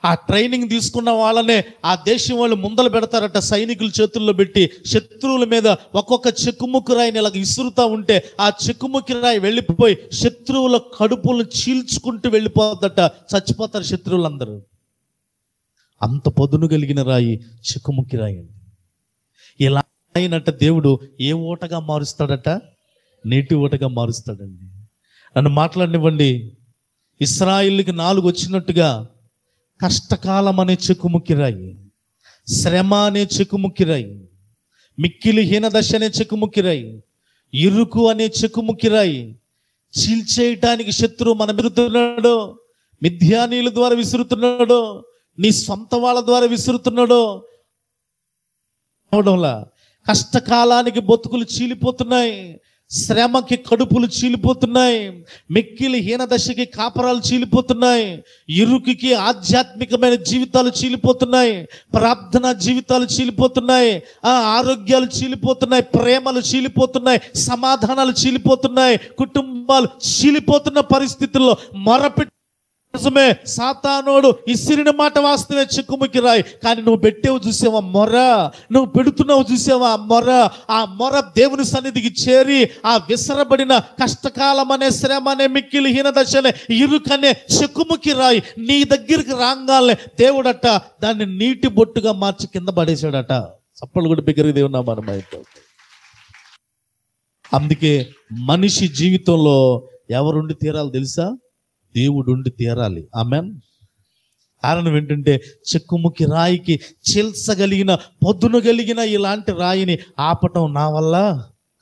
ఆ ట్రైనింగ్ తీసుకున్న వాళ్ళనే ఆ దేశం వాళ్ళు ముందలు పెడతారట, సైనికుల చేతుల్లో పెట్టి శత్రువుల మీద ఒక్కొక్క చెక్కుముక్కి రాయిని ఇలాగ ఇసురుతా ఉంటే ఆ చెక్కుముక్కి రాయి వెళ్ళిపోయి శత్రువుల కడుపులను చీల్చుకుంటూ వెళ్ళిపోద్దట, చచ్చిపోతారు శత్రువులందరూ. అంత పదును కలిగిన రాయి చెక్కుముక్కి రాయి అండి. ఇలా అయినట్ట దేవుడు ఏ ఓటగా మారుస్తాడట? నీటి ఓటగా మారుస్తాడండి. నన్ను మాట్లాడనివ్వండి. ఇశ్రాయేలుకి 4 వచ్చినట్టుగా కష్టకాలం అనే చెక్కుముక్కి రాయి, శ్రమ అనే చెక్కుముక్కి రాయి, మిక్కిలి హీనదశ అనే చెక్కుముక్కి రాయి, ఇరుకు అనే చెక్కుముక్కి రాయి చీల్చేయటానికి శత్రువు మనం విసురుతున్నాడు. మిథ్యానీయుల ద్వారా విసురుతున్నాడు, నీ సొంత వాళ్ళ ద్వారా విసురుతున్నాడు. అవడంలా కష్టకాలానికి బతుకులు చీలిపోతున్నాయి, శ్రమకి కడుపులు చీలిపోతున్నాయి, మిక్కిలి హీనదశకి కాపరాలు చీలిపోతున్నాయి, ఇరుకుకి ఆధ్యాత్మికమైన జీవితాలు చీలిపోతున్నాయి, ప్రార్థనా జీవితాలు చీలిపోతున్నాయి, ఆరోగ్యాలు చీలిపోతున్నాయి, ప్రేమలు చీలిపోతున్నాయి, సమాధానాలు చీలిపోతున్నాయి, కుటుంబాలు చీలిపోతున్న పరిస్థితుల్లో మొరపెట్టి నిజమే, సాతానోడు ఇసిరిన మాట వాస్తవే చెక్కుముక్కి రాయి, కానీ నువ్వు పెట్టేవు చూసావా మొర, నువ్వు పెడుతున్నావు చూసావా మొర. ఆ మొర దేవుని సన్నిధికి చేరి ఆ విసరబడిన కష్టకాలం అనే శ్రమ అనే మిక్కిలి హీనదశ అనే ఇరుకనే చెక్కుముక్కి రాయి నీ దగ్గరికి రాగానే దేవుడట దాన్ని నీటి బొట్టుగా మార్చి కింద పడేశాడట. చప్పలు కూడా బిగ్గరగా దేవుని నామమున మైతో. అందుకే మనిషి జీవితంలో ఎవరుండి తీరాలి తెలుసా? దేవుడు ఉండి తీరాలి. ఆమెన్. కారణం ఏంటంటే చెక్కుముక్కి రాయికి చీల్చగలిగిన పదును కలిగిన ఇలాంటి రాయిని ఆపటం నా వల్ల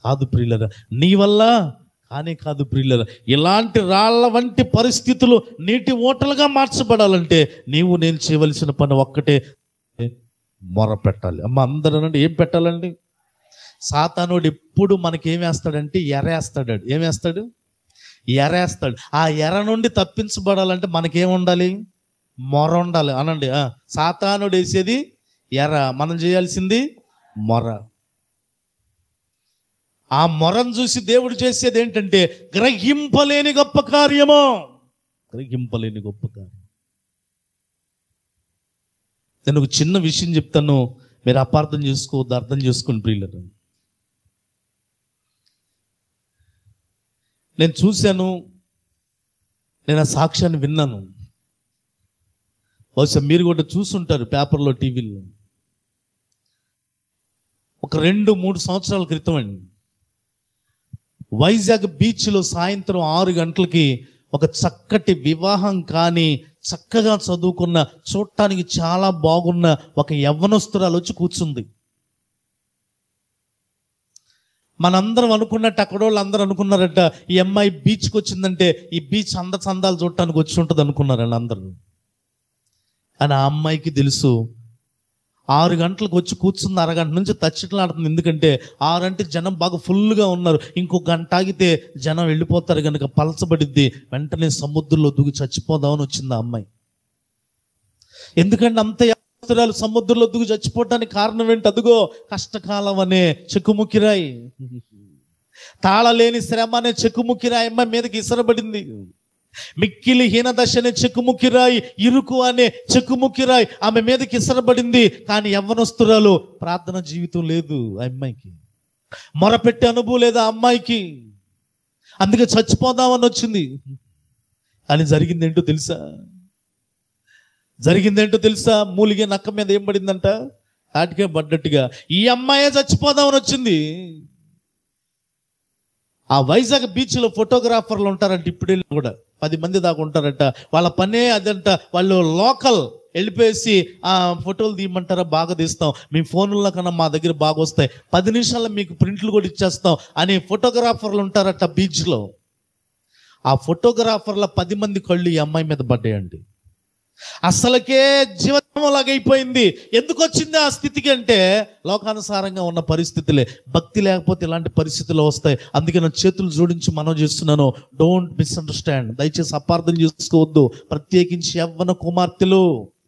కాదు ప్రియులరా, నీ వల్ల కానీ కాదు ప్రియులరా. ఇలాంటి రాళ్ల వంటి పరిస్థితులు నీటి ఓటలుగా మార్చబడాలంటే నీవు నేను చేయవలసిన పని ఒక్కటే, మొర పెట్టాలి. అమ్మ అందరూ అంటే ఏం పెట్టాలండి? సాతానుడు ఎప్పుడు మనకేం వేస్తాడంటే ఎరేస్తాడు. ఏం వేస్తాడు? ఎరేస్తాడు. ఆ ఎర నుండి తప్పించబడాలంటే మనకేముండాలి? మొర ఉండాలి. అనండి. సాతానుడు వేసేది ఎర, మనం చేయాల్సింది మొర. ఆ మొరను చూసి దేవుడు చేసేది ఏంటంటే గ్రహింపలేని గొప్ప కార్యము. గ్రహింపలేని గొప్ప కార్యం. నేను ఒక చిన్న విషయం చెప్తాను, మీరు అపార్థం చేసుకోవద్దు, అర్థం చేసుకోండి ప్రియులను. నేను చూశాను, నేను ఆ సాక్ష్యాన్ని విన్నాను. బహుశా మీరు కూడా చూసుంటారు పేపర్లో, టీవీలో. ఒక 2-3 సంవత్సరాల క్రితం అండి, వైజాగ్ బీచ్లో సాయంత్రం 6 గంటలకి ఒక చక్కటి వివాహం కానీ చక్కగా చదువుకున్న, చూడటానికి చాలా బాగున్న ఒక యవ్వనస్తురాలు వచ్చి కూర్చుంది. మనందరం అనుకున్నట్టు అక్కడ వాళ్ళు అందరూ అనుకున్నారట ఈ అమ్మాయి బీచ్కి వచ్చిందంటే ఈ బీచ్ చందాలు చూడటానికి వచ్చి ఉంటుంది అనుకున్నారండి అందరూ. అని ఆ అమ్మాయికి తెలుసు 6 గంటలకు వచ్చి కూర్చుంది, అరగంట నుంచి తచ్చిట్లాడుతుంది. ఎందుకంటే 6 అంటే జనం బాగా ఫుల్గా ఉన్నారు, ఇంకో గంట ఆగితే జనం వెళ్ళిపోతారు కనుక పలచబడిద్ది, వెంటనే సముద్రంలో దూకి చచ్చిపోదామని వచ్చింది ఆ అమ్మాయి. ఎందుకంటే అంత సముద్రంలో దూకి చచ్చిపోవడానికి కారణం ఏంటి? అదుగో కష్టకాలం అనే చెక్కుముక్కి రాయి. తాళలేని శ్రమ అనే చెక్కుముక్కిరాయి అమ్మాయి మీదకి ఇసరబడింది. మిక్కిలి హీనదశ అనే చెక్కుముక్కిరాయి, ఇరుకు అనే చెక్కుముక్కిరాయి ఆమె మీదకి ఇసరబడింది. కానీ యవ్వనస్తురాలు, ప్రార్థన జీవితం లేదు ఆ అమ్మాయికి, మొరపెట్టే అనుభవం లేదు ఆ అమ్మాయికి. అందుకే చచ్చిపోదామని వచ్చింది. కానీ జరిగిందేంటో తెలుసా? మూలిగే నక్క మీద ఏం పడిందంట? తాటికే పడ్డట్టుగా ఈ అమ్మాయే చచ్చిపోదామని వచ్చింది. ఆ వైజాగ్ బీచ్లో ఫోటోగ్రాఫర్లు ఉంటారంట, ఇప్పుడు కూడా 10 మంది దాకా ఉంటారట. వాళ్ళ పనే అదంట. వాళ్ళు లోకల్ వెళ్ళిపోయేసి ఆ ఫోటోలు తీయమంటారా, బాగా తీస్తాం, మీ ఫోన్లో కన్నా మా దగ్గర బాగా వస్తాయి, 10 నిమిషాల్లో మీకు ప్రింట్లు కూడా ఇచ్చేస్తాం అని ఫోటోగ్రాఫర్లు ఉంటారట బీచ్లో. ఆ ఫోటోగ్రాఫర్ల 10 మంది కళ్ళు ఈ అమ్మాయి మీద పడ్డాయండి. అసలుకే జీవితంలాగైపోయింది. ఎందుకు వచ్చింది ఆ స్థితికి అంటే లోకానుసారంగా ఉన్న పరిస్థితులే. భక్తి లేకపోతే ఇలాంటి పరిస్థితులు వస్తాయి. అందుకే నా చేతులు జోడించి మనం చేస్తున్నాను, డోంట్ మిస్అండర్స్టాండ్, దయచేసి అపార్థం చేసుకోవద్దు. ప్రత్యేకించి యవ్వన కుమార్తెలు,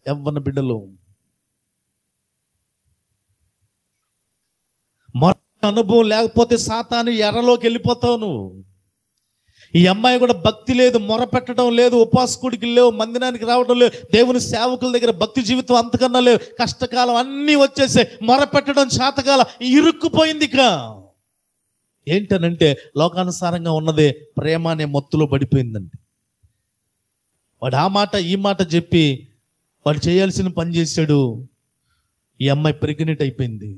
యవ్వన బిడ్డలు, అనుభవం లేకపోతే సాతాను ఎర్రలోకి వెళ్ళిపోతావు నువ్వు. ఈ అమ్మాయి కూడా భక్తి లేదు, మొరపెట్టడం లేదు, ఉపాసకుడికి లేవు, మందిరానికి రావడం లేదు, దేవుని సేవకుల దగ్గర భక్తి జీవితం అంతకన్నా లేదు. కష్టకాలం అన్నీ వచ్చేసాయి, మొరపెట్టడం చేతకాల, ఇరుక్కుపోయింది. ఇక ఏంటనంటే లోకానుసారంగా ఉన్నదే ప్రేమ అనే మత్తులో పడిపోయిందండి. వాడు ఆ మాట ఈ మాట చెప్పి వాడు చేయాల్సిన పని చేశాడు. ఈ అమ్మాయి ప్రెగ్నెంట్ అయిపోయింది.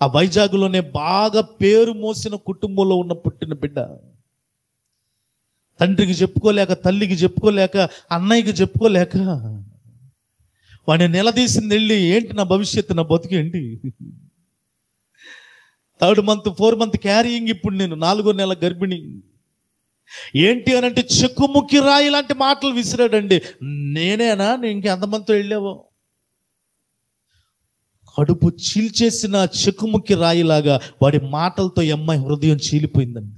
ఆ వైజాగ్లోనే బాగా పేరు మోసిన కుటుంబంలో ఉన్న పుట్టిన బిడ్డ. తండ్రికి చెప్పుకోలేక, తల్లికి చెప్పుకోలేక, అన్నయ్యకి చెప్పుకోలేక వాడిని నిలదీసింది వెళ్ళి, ఏంటి నా భవిష్యత్తు, నా బతుకేంటి? 3rd month 4th month carrying, ఇప్పుడు నేను 4వ నెల గర్భిణి. ఏంటి అని అంటే చెక్కుముక్కి రాయి లాంటి మాటలు విసిరాడండి. నేనేనా, నేను ఇంకెంతమందితో వెళ్ళావో? కడుపు చీల్చేసిన చెక్కుముక్కి రాయిలాగా వాడి మాటలతో ఈ అమ్మాయి హృదయం చీలిపోయిందండి.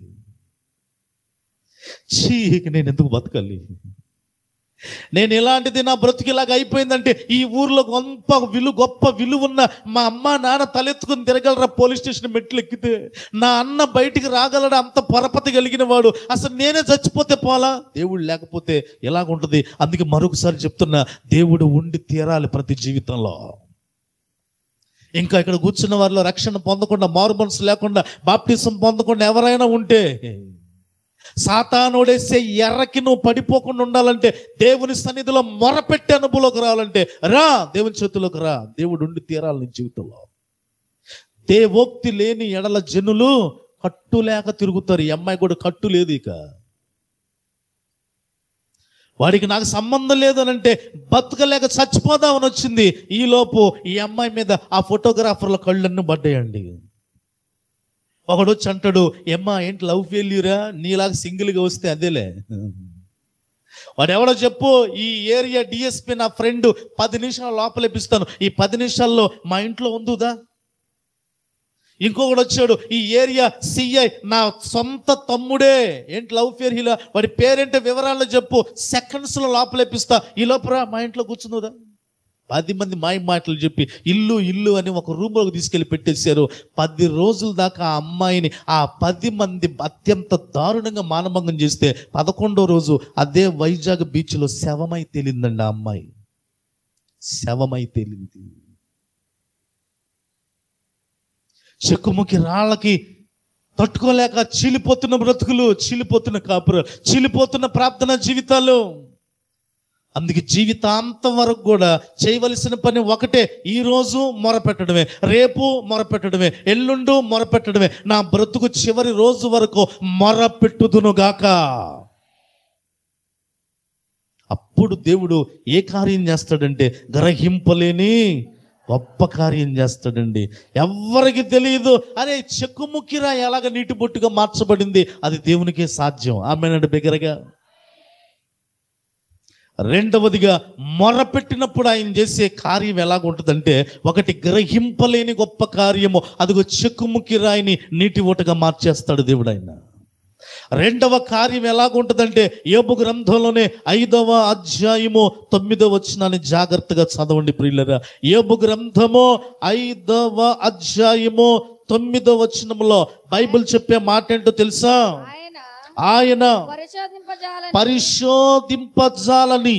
నేను ఎందుకు బతకాలి, నేను ఇలాంటిది, నా బ్రతికిలాగా అయిపోయిందంటే ఈ ఊర్లో గొప్ప విలువ ఉన్న మా అమ్మ నాన్న తలెత్తుకుని తిరగలరా పోలీస్ స్టేషన్ మెట్లు ఎక్కితే? నా అన్న బయటికి రాగలడా, అంత పరపతి కలిగిన వాడు? అసలు నేనే చచ్చిపోతే పోలా? దేవుడు లేకపోతే ఎలాగుంటుంది? అందుకే మరొకసారి చెప్తున్నా, దేవుడు ఉండి తీరాలి ప్రతి జీవితంలో. ఇంకా ఇక్కడ కూర్చున్న వారిలో రక్షణ పొందకుండా, మారు మనసు లేకుండా, బాప్టిజం పొందకుండా ఎవరైనా ఉంటే, సాతానుడేసే ఎర్రకి నువ్వు పడిపోకుండా ఉండాలంటే, దేవుని సన్నిధిలో మొరపెట్టే అనుభవంలోకి రావాలంటే రా, దేవుని చేతుల్లోకి రా. దేవుడు ఉండి తీరాలి నీ జీవితంలో. దేవోక్తి లేని ఎడల జనులు కట్టు లేక తిరుగుతారు. ఈ అమ్మాయి కూడా కట్టు లేదు. ఇక వాడికి నాకు సంబంధం లేదు అని అంటే బతకలేక చచ్చిపోదామని వచ్చింది. ఈలోపు ఈ అమ్మాయి మీద ఆ ఫోటోగ్రాఫర్ల కళ్ళన్నీ పడ్డాయండి. ఒకడు వచ్చి అంటాడు, ఏమ్మా ఏంటి లవ్ ఫెయిల్యూరా, నీలాగా సింగిల్గా వస్తే అదేలే. వాడు ఎవడో చెప్పు, ఈ ఏరియా డిఎస్పీ నా ఫ్రెండ్, 10 నిమిషాలు లోపలేపిస్తాను, ఈ 10 నిమిషాల్లో మా ఇంట్లో ఉందుదా. ఇంకొకడు వచ్చాడు, ఈ ఏరియా సిఐ నా సొంత తమ్ముడే, ఏంటి లవ్ ఫెయిర్ ఇలా, వాడి పేరేంటే వివరాల్లో చెప్పు, సెకండ్స్లో లోపలేపిస్తా, ఈ లోపల మా ఇంట్లో కూర్చుందా. 10 మంది మాయ మాటలు చెప్పి ఇల్లు అని ఒక రూమ్లోకి తీసుకెళ్ళి పెట్టేశారు. 10 రోజుల దాకా ఆ అమ్మాయిని ఆ 10 మంది అత్యంత దారుణంగా మానభంగం చేస్తే 11వ రోజు అదే వైజాగ్ బీచ్లో శవమై తేలిందండి. ఆ అమ్మాయి శవమై తేలింది. చెక్కుముకి రాళ్ళకి తట్టుకోలేక చీలిపోతున్న బ్రతుకులు, చీలిపోతున్న కాపురాలు, చీలిపోతున్న ప్రార్థన జీవితాలు. అందుకే జీవితాంతం వరకు కూడా చేయవలసిన పని ఒకటే, ఈరోజు మొరపెట్టడమే, రేపు మొరపెట్టడమే, ఎల్లుండు మొరపెట్టడమే. నా బ్రతుకు చివరి రోజు వరకు మొరపెట్టుదునుగాక. అప్పుడు దేవుడు ఏ కార్యం చేస్తాడంటే గ్రహింపలేని గొప్ప కార్యం చేస్తాడండి. ఎవరికి తెలియదు. అరే చెక్కుముక్కిరా ఎలాగ నీటి బొట్టుగా మార్చబడింది, అది దేవునికే సాధ్యం. ఆమేనండి బిగ్గరగా. రెండవదిగా మొరపెట్టినప్పుడు ఆయన చేసే కార్యం ఎలాగుంటుందంటే, ఒకటి గ్రహింపలేని గొప్ప కార్యము, అదిగో చెక్కుముక్కి రాయిని నీటి ఊటగా మార్చేస్తాడు దేవుడు. ఆయన రెండవ కార్యం ఎలాగుంటుందంటే, యోబు గ్రంథంలోనే 5వ అధ్యాయము 9వ వచనాన్ని జాగ్రత్తగా చదవండి ప్రియులరా. యోబు గ్రంథము 5వ అధ్యాయము 9వ వచనంలో బైబిల్ చెప్పే మాట ఏంటో తెలుసా? ఆయన పరిశోధింపజాలని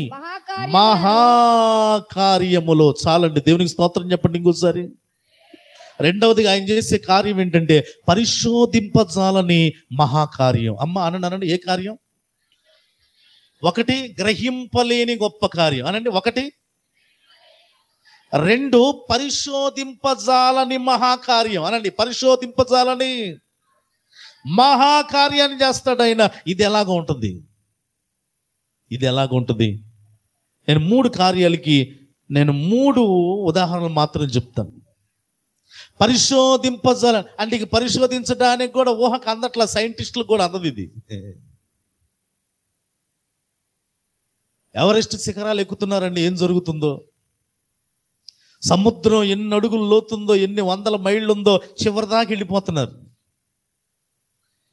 మహాకార్యములో. చాలండి, దేవునికి స్తోత్రం చెప్పండి ఇంకోసారి. రెండవదిగా ఆయన చేసే కార్యం ఏంటంటే పరిశోధింపజాలని మహాకార్యం. అమ్మ అనండి, ఏ కార్యం? ఒకటి, గ్రహింపలేని గొప్ప కార్యం అనండి. ఒకటి. రెండు, పరిశోధింపజాలని మహాకార్యం అనండి. పరిశోధింపజాలని మహాకార్యాన్ని చేస్తాడు ఆయన. ఇది ఎలాగ ఉంటుంది? నేను 3 కార్యాలకి 3 ఉదాహరణలు మాత్రం చెప్తాను. పరిశోధింపజాల అంటే ఇక పరిశోధించడానికి కూడా ఊహకు అందట్లా, సైంటిస్టులకు కూడా అందదు ఇది. ఎవరెస్ట్ శిఖరాలు ఎక్కుతున్నారండి, ఏం జరుగుతుందో? సముద్రం ఎన్ని అడుగులు లోతుందో, ఎన్ని వందల మైళ్ళు ఉందో, చివరిదాకా వెళ్ళిపోతున్నారు.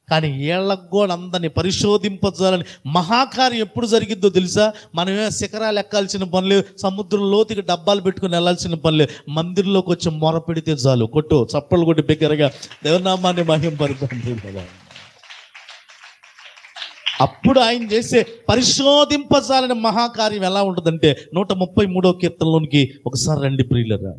కానీ ఏళ్ళకు కూడా అందరినీ పరిశోధింపజాలని మహాకార్యం ఎప్పుడు జరిగిద్దో తెలుసా? మనమే శిఖరాలు ఎక్కాల్సిన పని లేదు, సముద్రం లోతుకి డబ్బాలు పెట్టుకుని వెళ్ళాల్సిన పని లేదు. మందిరంలోకి వచ్చి మొర పెడితే చాలు, కొట్టు చప్పలు కొట్టి బిగ్గరగా దేవనామాన్ని మహింపరుతుంది కదా. అప్పుడు ఆయన చేసే పరిశోధింపజాలని మహాకార్యం ఎలా ఉంటుందంటే 133వ కీర్తనలోనికి ఒకసారి రండి ప్రియులరా.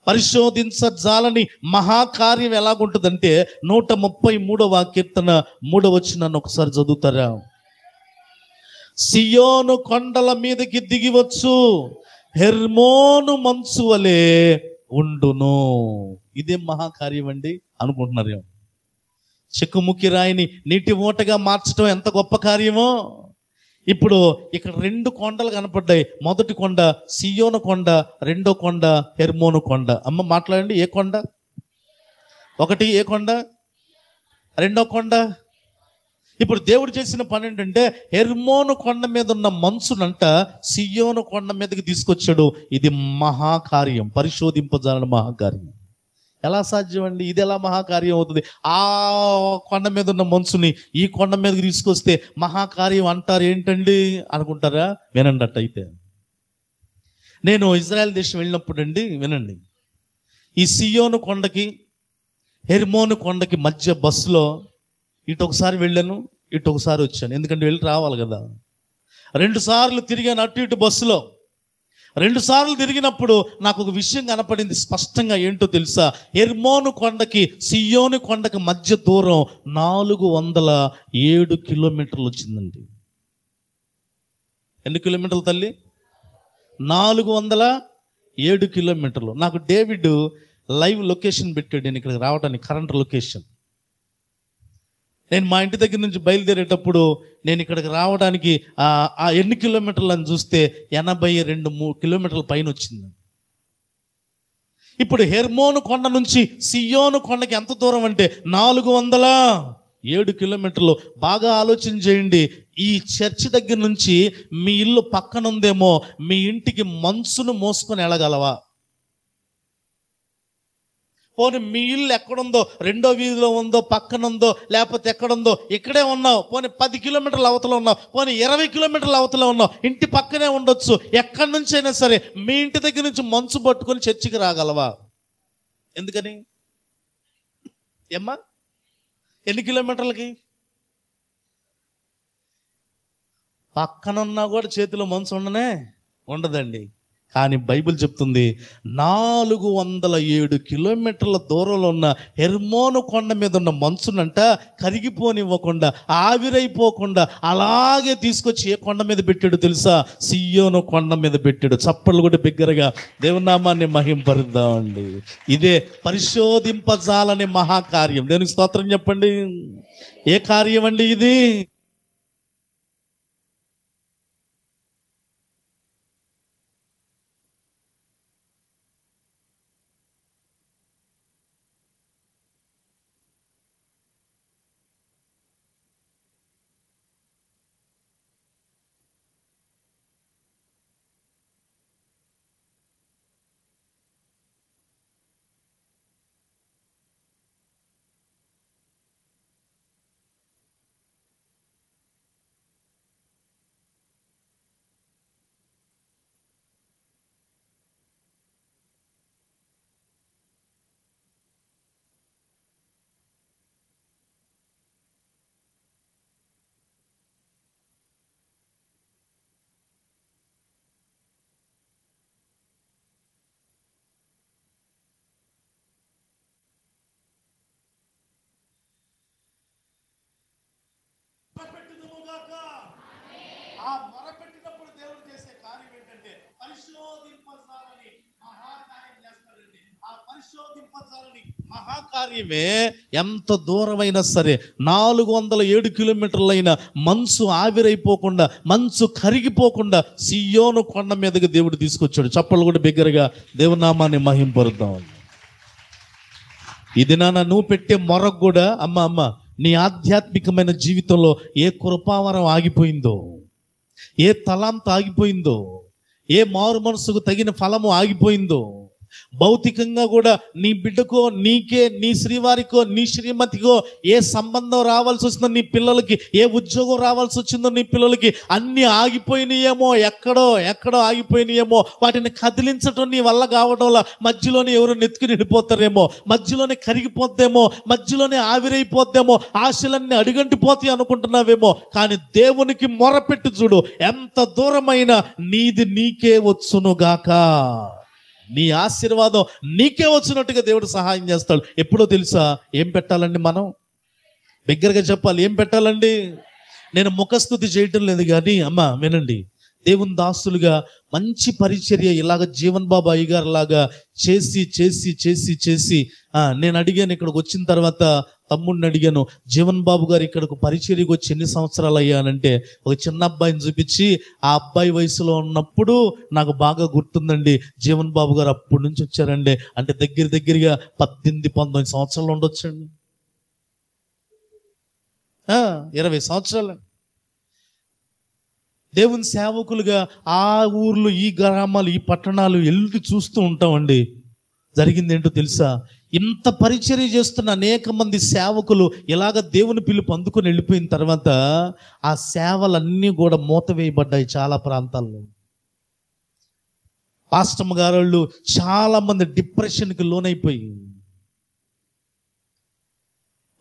పరిశోధించజాలని మహాకార్యం ఎలాగుంటుందంటే 133వ కీర్తన 3వ వచనాన్ని ఒకసారి చదువుతారా? సియోను కొండల మీదకి దిగివచ్చు, హెర్మోను మంచు వలె ఉండును. ఇదేం మహాకార్యం అండి అనుకుంటున్నారేమో. చెక్కుముక్కి రాయిని నీటి ఓటగా మార్చడం ఎంత గొప్ప కార్యమో. ఇప్పుడు ఇక్కడ 2 కొండలు కనపడ్డాయి. మొదటి కొండ సియోను కొండ, రెండో కొండ హెర్మోను కొండ. అమ్మ మాట్లాడండి, ఏ కొండ? ఒకటి ఏ కొండ? రెండో కొండ. ఇప్పుడు దేవుడు చేసిన పని ఏంటంటే హెర్మోను కొండ మీద ఉన్న మంచునంట సియోను కొండ మీదకి తీసుకొచ్చాడు. ఇది మహాకార్యం, పరిశోధింపజాలని మహాకార్యం. ఎలా సాధ్యం అండి? ఇది ఎలా మహాకార్యం అవుతుంది? ఆ కొండ మీద ఉన్న మంచుని ఈ కొండ మీదకి తీసుకొస్తే మహాకార్యం అంటారు ఏంటండి అనుకుంటారా? వినండి అట్టయితే. నేను ఇజ్రాయెల్ దేశం వెళ్ళినప్పుడు అండి, వినండి, ఈ సియోను కొండకి హెర్మోను కొండకి మధ్య బస్సులో ఇటు ఒకసారి వెళ్ళాను, ఇటు ఒకసారి వచ్చాను. ఎందుకంటే వెళ్ళి రావాలి కదా. 2 సార్లు తిరిగాను అటు ఇటు బస్సులో. 2 సార్లు తిరిగినప్పుడు నాకు ఒక విషయం కనపడింది స్పష్టంగా. ఏంటో తెలుసా? హెర్మోను కొండకి సియోను కొండకి మధ్య దూరం 407 కిలోమీటర్లు వచ్చిందండి. ఎన్ని కిలోమీటర్లు తల్లి? 407 కిలోమీటర్లు. నాకు డేవిడ్ లైవ్ లొకేషన్ పెట్టాడు నేను ఇక్కడికి రావడానికి, కరెంట్ లొకేషన్. నేను మా ఇంటి దగ్గర నుంచి బయలుదేరేటప్పుడు నేను ఇక్కడికి రావడానికి ఆ ఎన్ని కిలోమీటర్లు అని చూస్తే 82 కిలోమీటర్ల పైన వచ్చింది. ఇప్పుడు హెర్మోను కొండ నుంచి సియోను కొండకి ఎంత దూరం అంటే 407 కిలోమీటర్లు. బాగా ఆలోచన చేయండి. ఈ చర్చి దగ్గర నుంచి మీ ఇల్లు పక్కన ఉందేమో, మీ ఇంటికి మంచును మోసుకొని వెళ్ళగలవా? పోనీ మీ ఇల్లు ఎక్కడుందో, 2వ వీధిలో ఉందో, పక్కన ఉందో, లేకపోతే ఎక్కడుందో, ఇక్కడే ఉన్నావు, పోనీ 10 కిలోమీటర్ల అవతల ఉన్నావు, పోనీ 20 కిలోమీటర్ల అవతల ఉన్నావు, ఇంటి పక్కనే ఉండొచ్చు. ఎక్కడి నుంచి అయినా సరే మీ ఇంటి దగ్గర నుంచి మంచు పట్టుకొని చర్చికి రాగలవా? ఎందుకని? ఏమ్మా, ఎన్ని కిలోమీటర్లకి? పక్కనున్నా కూడా చేతిలో మంచు ఉండదండి. కానీ బైబిల్ చెప్తుంది 407 కిలోమీటర్ల దూరంలో ఉన్న హెర్మోను కొండ మీద ఉన్న మంచునంట కరిగిపోనివ్వకుండా, ఆవిరైపోకుండా అలాగే తీసుకొచ్చి ఏ కొండ మీద పెట్టాడు తెలుసా? సియోను కొండ మీద పెట్టాడు. చప్పట్లు కూడా బిగ్గరగా దేవునామాన్ని మహింపరుద్దామండి. ఇదే పరిశోధింపజాలని మహాకార్యం. దేవునికి స్తోత్రం చెప్పండి. ఏ కార్యం అండి ఇది? ఆ మొరపెట్టినప్పుడు దేవుడు చేసే కార్యం ఏంటంటే పరిశోధింపజాలని మహాకార్యం చేస్తాడండి. ఆ పరిశోధింపజాలని మహాకార్యమే ఎంత దూరమైనా సరే 407 కిలోమీటర్లైన మంచు ఆవిరైపోకుండా, మంచు కరిగిపోకుండా సియోను కొండ మీదకి దేవుడు తీసుకొచ్చాడు. చప్పలు కూడా బిగ్గరగా దేవుని నామాన్ని మహింపరుద్దాం. ఇది నువ్వు పెట్టే మొరకు కూడా అమ్మ నీ ఆధ్యాత్మికమైన జీవితంలో ఏ కృపావరం ఆగిపోయిందో, ఏ తలాంత ఆగిపోయిందో, ఏ మారు మనసుకు తగిన ఫలము ఆగిపోయిందో, భౌతికంగా కూడా నీ బిడ్డకో, నీకే, నీ శ్రీవారికో, నీ శ్రీమతికో ఏ సంబంధం రావాల్సి వచ్చిందో, నీ పిల్లలకి ఏ ఉద్యోగం రావాల్సి వచ్చిందో, నీ పిల్లలకి అన్ని ఆగిపోయినాయేమో, ఎక్కడో ఆగిపోయినాయేమో, వాటిని కదిలించడం నీ వల్ల కావడంలో మధ్యలోనే ఎవరు నెత్తుకుని వెళ్ళిపోతారేమో, మధ్యలోనే కరిగిపోద్దేమో, మధ్యలోనే ఆవిరైపోద్దేమో, ఆశలన్నీ అడుగంటిపోతాయి అనుకుంటున్నావేమో. కానీ దేవునికి మొరపెట్టి చూడు, ఎంత దూరమైనా నీది నీకే వచ్చునుగాక. నీ ఆశీర్వాదం నీకే వచ్చినట్టుగా దేవుడు సహాయం చేస్తాడు. ఎప్పుడో తెలుసా? ఏం పెట్టాలండి? మనం బిగ్గరగా చెప్పాలి. ఏం పెట్టాలండి? నేను ముఖస్తుతి చేయటం లేదు కానీ అమ్మ వినండి, దేవుని దాసులుగా మంచి పరిచర్య ఇలాగ జీవన్ బాబు అయ్యగారు లాగా చేసి చేసి చేసి చేసి నేను అడిగాను, ఇక్కడికి వచ్చిన తర్వాత తమ్ముడిని అడిగాను, జీవన్ బాబు గారు ఇక్కడికి పరిచర్యకు వచ్చి ఎన్ని సంవత్సరాలు అయ్యానంటే ఒక చిన్న అబ్బాయిని చూపించి, ఆ అబ్బాయి వయసులో ఉన్నప్పుడు నాకు బాగా గుర్తుందండి, జీవన్ బాబు గారు అప్పటి నుంచి వచ్చారండి అంటే దగ్గరగా 18-19 సంవత్సరాలు ఉండొచ్చండి. 20 సంవత్సరాలు దేవుని సేవకులుగా ఆ ఊర్లు, ఈ గ్రామాలు, ఈ పట్టణాలు వెళ్ళి చూస్తూ ఉంటామండి. జరిగింది ఏంటో తెలుసా? ఇంత పరిచర్య చేస్తున్న అనేక మంది సేవకులు ఇలాగ దేవుని పిలుపు అందుకుని వెళ్ళిపోయిన తర్వాత ఆ సేవలన్నీ కూడా మూతవేయబడ్డాయి చాలా ప్రాంతాల్లో. పాస్టమ్ గారు చాలా మంది డిప్రెషన్కి లోనైపోయి,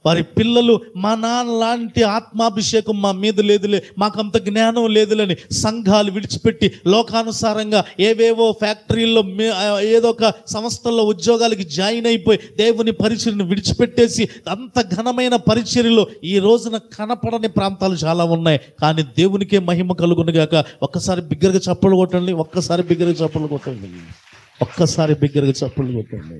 వారి పిల్లలు మా నాన్న లాంటి ఆత్మాభిషేకం మా మీద లేదులే, మాకంత జ్ఞానం లేదులేని సంఘాలు విడిచిపెట్టి లోకానుసారంగా ఏవేవో ఫ్యాక్టరీల్లో ఏదో ఒక సంస్థల్లో ఉద్యోగాలకి జాయిన్ అయిపోయి దేవుని పరిచర్యను విడిచిపెట్టేసి అంత ఘనమైన పరిచర్యలో ఈ రోజున కనపడని ప్రాంతాలు చాలా ఉన్నాయి. కానీ దేవునికే మహిమ కలుగునుగాక. ఒక్కసారి బిగ్గరగా చప్పలు కొట్టండి, ఒక్కసారి బిగ్గరగా చప్పలు కొట్టండి, ఒక్కసారి బిగ్గరగా చప్పలు కొట్టండి.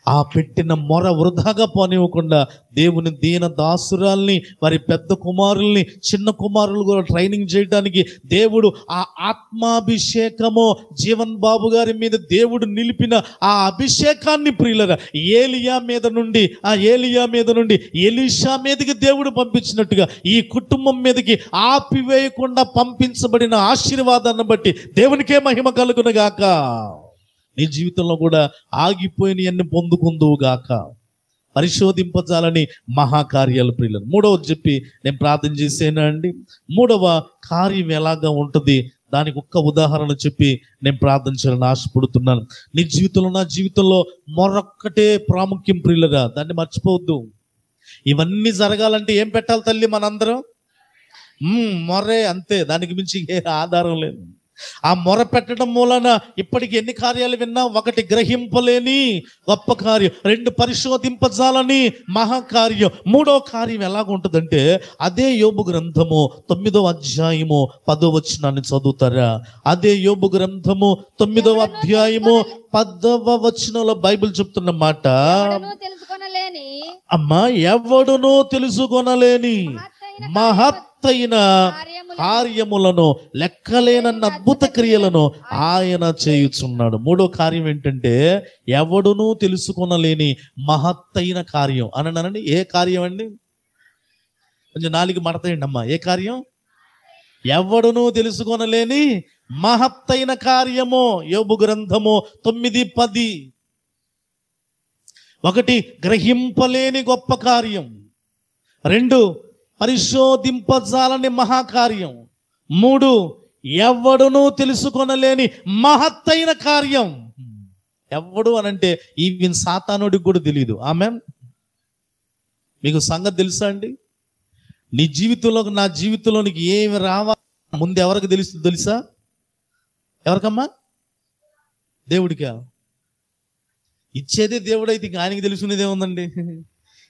ఆ పెట్టిన మొర వృధాగా పోనివ్వకుండా దేవుని దీన దాసురాల్ని, వారి పెద్ద కుమారుల్ని, చిన్న కుమారులు కూడా ట్రైనింగ్ చేయడానికి దేవుడు ఆ ఆత్మాభిషేకము జీవన్ బాబు గారి మీద దేవుడు నిలిపిన ఆ అభిషేకాన్ని ప్రియులరా ఏలియా మీద నుండి ఎలీషా మీదకి దేవుడు పంపించినట్టుగా ఈ కుటుంబం మీదకి ఆపివేయకుండా పంపించబడిన ఆశీర్వాదాన్ని బట్టి దేవునికే మహిమ కలుగునుగాక. నీ జీవితంలో కూడా ఆగిపోయినవన్నీ పొందుకుందువు గాక. పరిశోధింపజాలని మహాకార్యాలు ప్రియులను. మూడవది చెప్పి నేను ప్రార్థన చేసేనండి. మూడవ కార్యం ఎలాగా ఉంటుంది దానికి ఒక్క ఉదాహరణ చెప్పి నేను ప్రార్థన చేయాలని ఆశపడుతున్నాను. నీ జీవితంలో, నా జీవితంలో మరొక్కటే ప్రాముఖ్యం ప్రియులరా, దాన్ని మర్చిపోవద్దు. ఇవన్నీ జరగాలంటే ఏం పెట్టాలి తల్లి? మనందరం మొరే, అంతే, దానికి మించి ఏ ఆధారం లేదు. ఆ మొర పెట్టడం మూలన ఇప్పటికి ఎన్ని కార్యాలు విన్నా? 1 గ్రహింపలేని గొప్ప కార్యం, 2 పరిశోధింపజాలని మహాకార్యం, 3వ కార్యం ఎలాగుంటుందంటే అదే యోబు గ్రంథము 9వ అధ్యాయము 10వ వచనాన్ని చదువుతారా? అదే యోబు గ్రంథము 9వ అధ్యాయము 10వ వచనంలో బైబిల్ చెప్తున్న మాట, అమ్మా, ఎవడునో తెలుసుకొనలేని మహత్తైన కార్యములను, లెక్కలేనన్న అద్భుత క్రియలను ఆయన చేయుచున్నాడు. 3వ కార్యం ఏంటంటే ఎవడునూ తెలుసుకొనలేని మహత్తైన కార్యం అనండి. ఏ కార్యం అండి? కొంచెం 4 మడతాయండి అమ్మా. ఏ కార్యం? ఎవడునూ తెలుసుకొనలేని మహత్తైన కార్యము. యోబు గ్రంథము 9:10. 1 గ్రహింపలేని గొప్ప కార్యం, 2 పరిశోధింపజాలని మహాకార్యం, 3 ఎవడునూ తెలుసుకొనలేని మహత్తైన కార్యం. ఎవడు అనంటే ఈవెన్ సాతానుడికి కూడా తెలియదు. ఆమెన్. మీకు సంగతి తెలుసా అండి? నీ జీవితంలోకి, నా జీవితంలోనికి ఏమి రావాలి ముందు ఎవరికి తెలుస్తుంది తెలుసా? ఎవరికమ్మా? దేవుడికా? ఇచ్చేదే దేవుడైతే ఆయనకి తెలుసుకునేది ఏముందండి?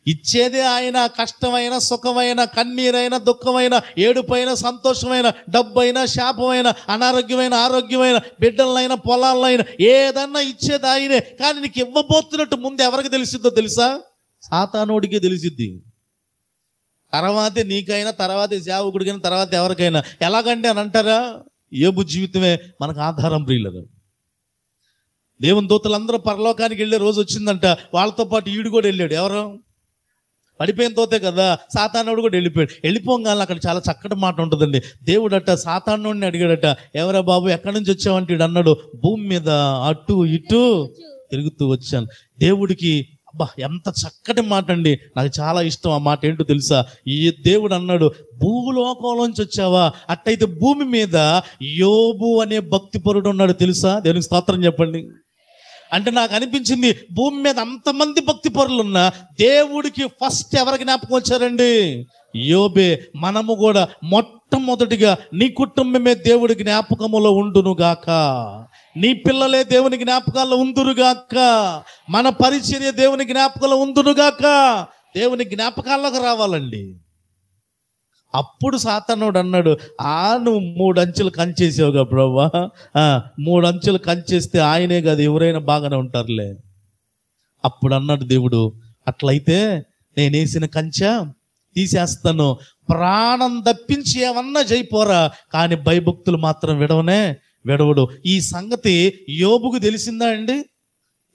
ఇచ్చేదే ఆయన. కష్టమైన, సుఖమైన, కన్నీరైన, దుఃఖమైన, ఏడుపైన, సంతోషమైన, డబ్బైన, శాపమైన, అనారోగ్యమైన, ఆరోగ్యమైన, బిడ్డలైనా, పొలాలైనా ఏదన్నా ఇచ్చేది ఆయనే. కానీ నీకు ఇవ్వబోతున్నట్టు ముందు ఎవరికి తెలిసిద్దో తెలుసా? సాతానోడికే తెలిసిద్ది. తర్వాతే నీకైనా, తర్వాతే సేవకుడికైనా, తర్వాత ఎవరికైనా. ఎలాగంటే అని అంటారా, యోబు జీవితమే మనకు ఆధారం ప్రియులరు. దేవుని దూతలందరూ పరలోకానికి వెళ్ళే రోజు వచ్చిందంట. వాళ్ళతో పాటు ఈడు కూడా వెళ్ళాడు. ఎవరు? పడిపోయిన తోతే కదా. సాతానుడు కూడా వెళ్ళిపోయాడు. వెళ్ళిపోగానే అక్కడ చాలా చక్కటి మాట ఉంటుందండి. దేవుడట సాతానుడిని అడిగాడట, ఎవరా బాబు, ఎక్కడి నుంచి వచ్చావంటే వీడు అన్నాడు, భూమి మీద అటు ఇటు తిరుగుతూ వచ్చాను. దేవుడికి అబ్బా ఎంత చక్కటి మాట అండి, నాకు చాలా ఇష్టం ఆ మాట. ఏంటో తెలుసా? ఈ దేవుడు అన్నాడు, భూలోకంలోంచి వచ్చావా? అట్టయితే భూమి మీద యోబు అనే భక్తిపరుడు ఉన్నాడు తెలుసా? దేవునికి స్తోత్రం చెప్పండి. అంటే నాకు అనిపించింది, భూమి మీద అంతమంది భక్తి పరులు ఉన్నా దేవుడికి ఫస్ట్ ఎవరికి జ్ఞాపకం వచ్చారండి? యోబే. మనము కూడా మొట్టమొదటిగా నీ కుటుంబమే దేవుడి జ్ఞాపకములో ఉండునుగాక, నీ పిల్లలే దేవుని జ్ఞాపకాల్లో ఉందురుగాక, మన పరిచర్య దేవుని జ్ఞాపకంలో ఉందురుగాక. దేవుని జ్ఞాపకాల్లోకి రావాలండి. అప్పుడు సాతానుడు అన్నాడు, నువ్వు 3 అంచెలు కంచేసావుగా బ్రవ్వా, 3 అంచెలు కంచేస్తే ఆయనే కాదు ఎవరైనా బాగానే ఉంటారులే. అప్పుడు అన్నాడు దేవుడు, అట్లయితే నేనేసిన కంచె తీసేస్తాను, ప్రాణం తప్పించి ఏమన్నా చేయిపోరా, కానీ భయభక్తులు మాత్రం విడవడు. ఈ సంగతి యోబుకు తెలిసిందా అండి?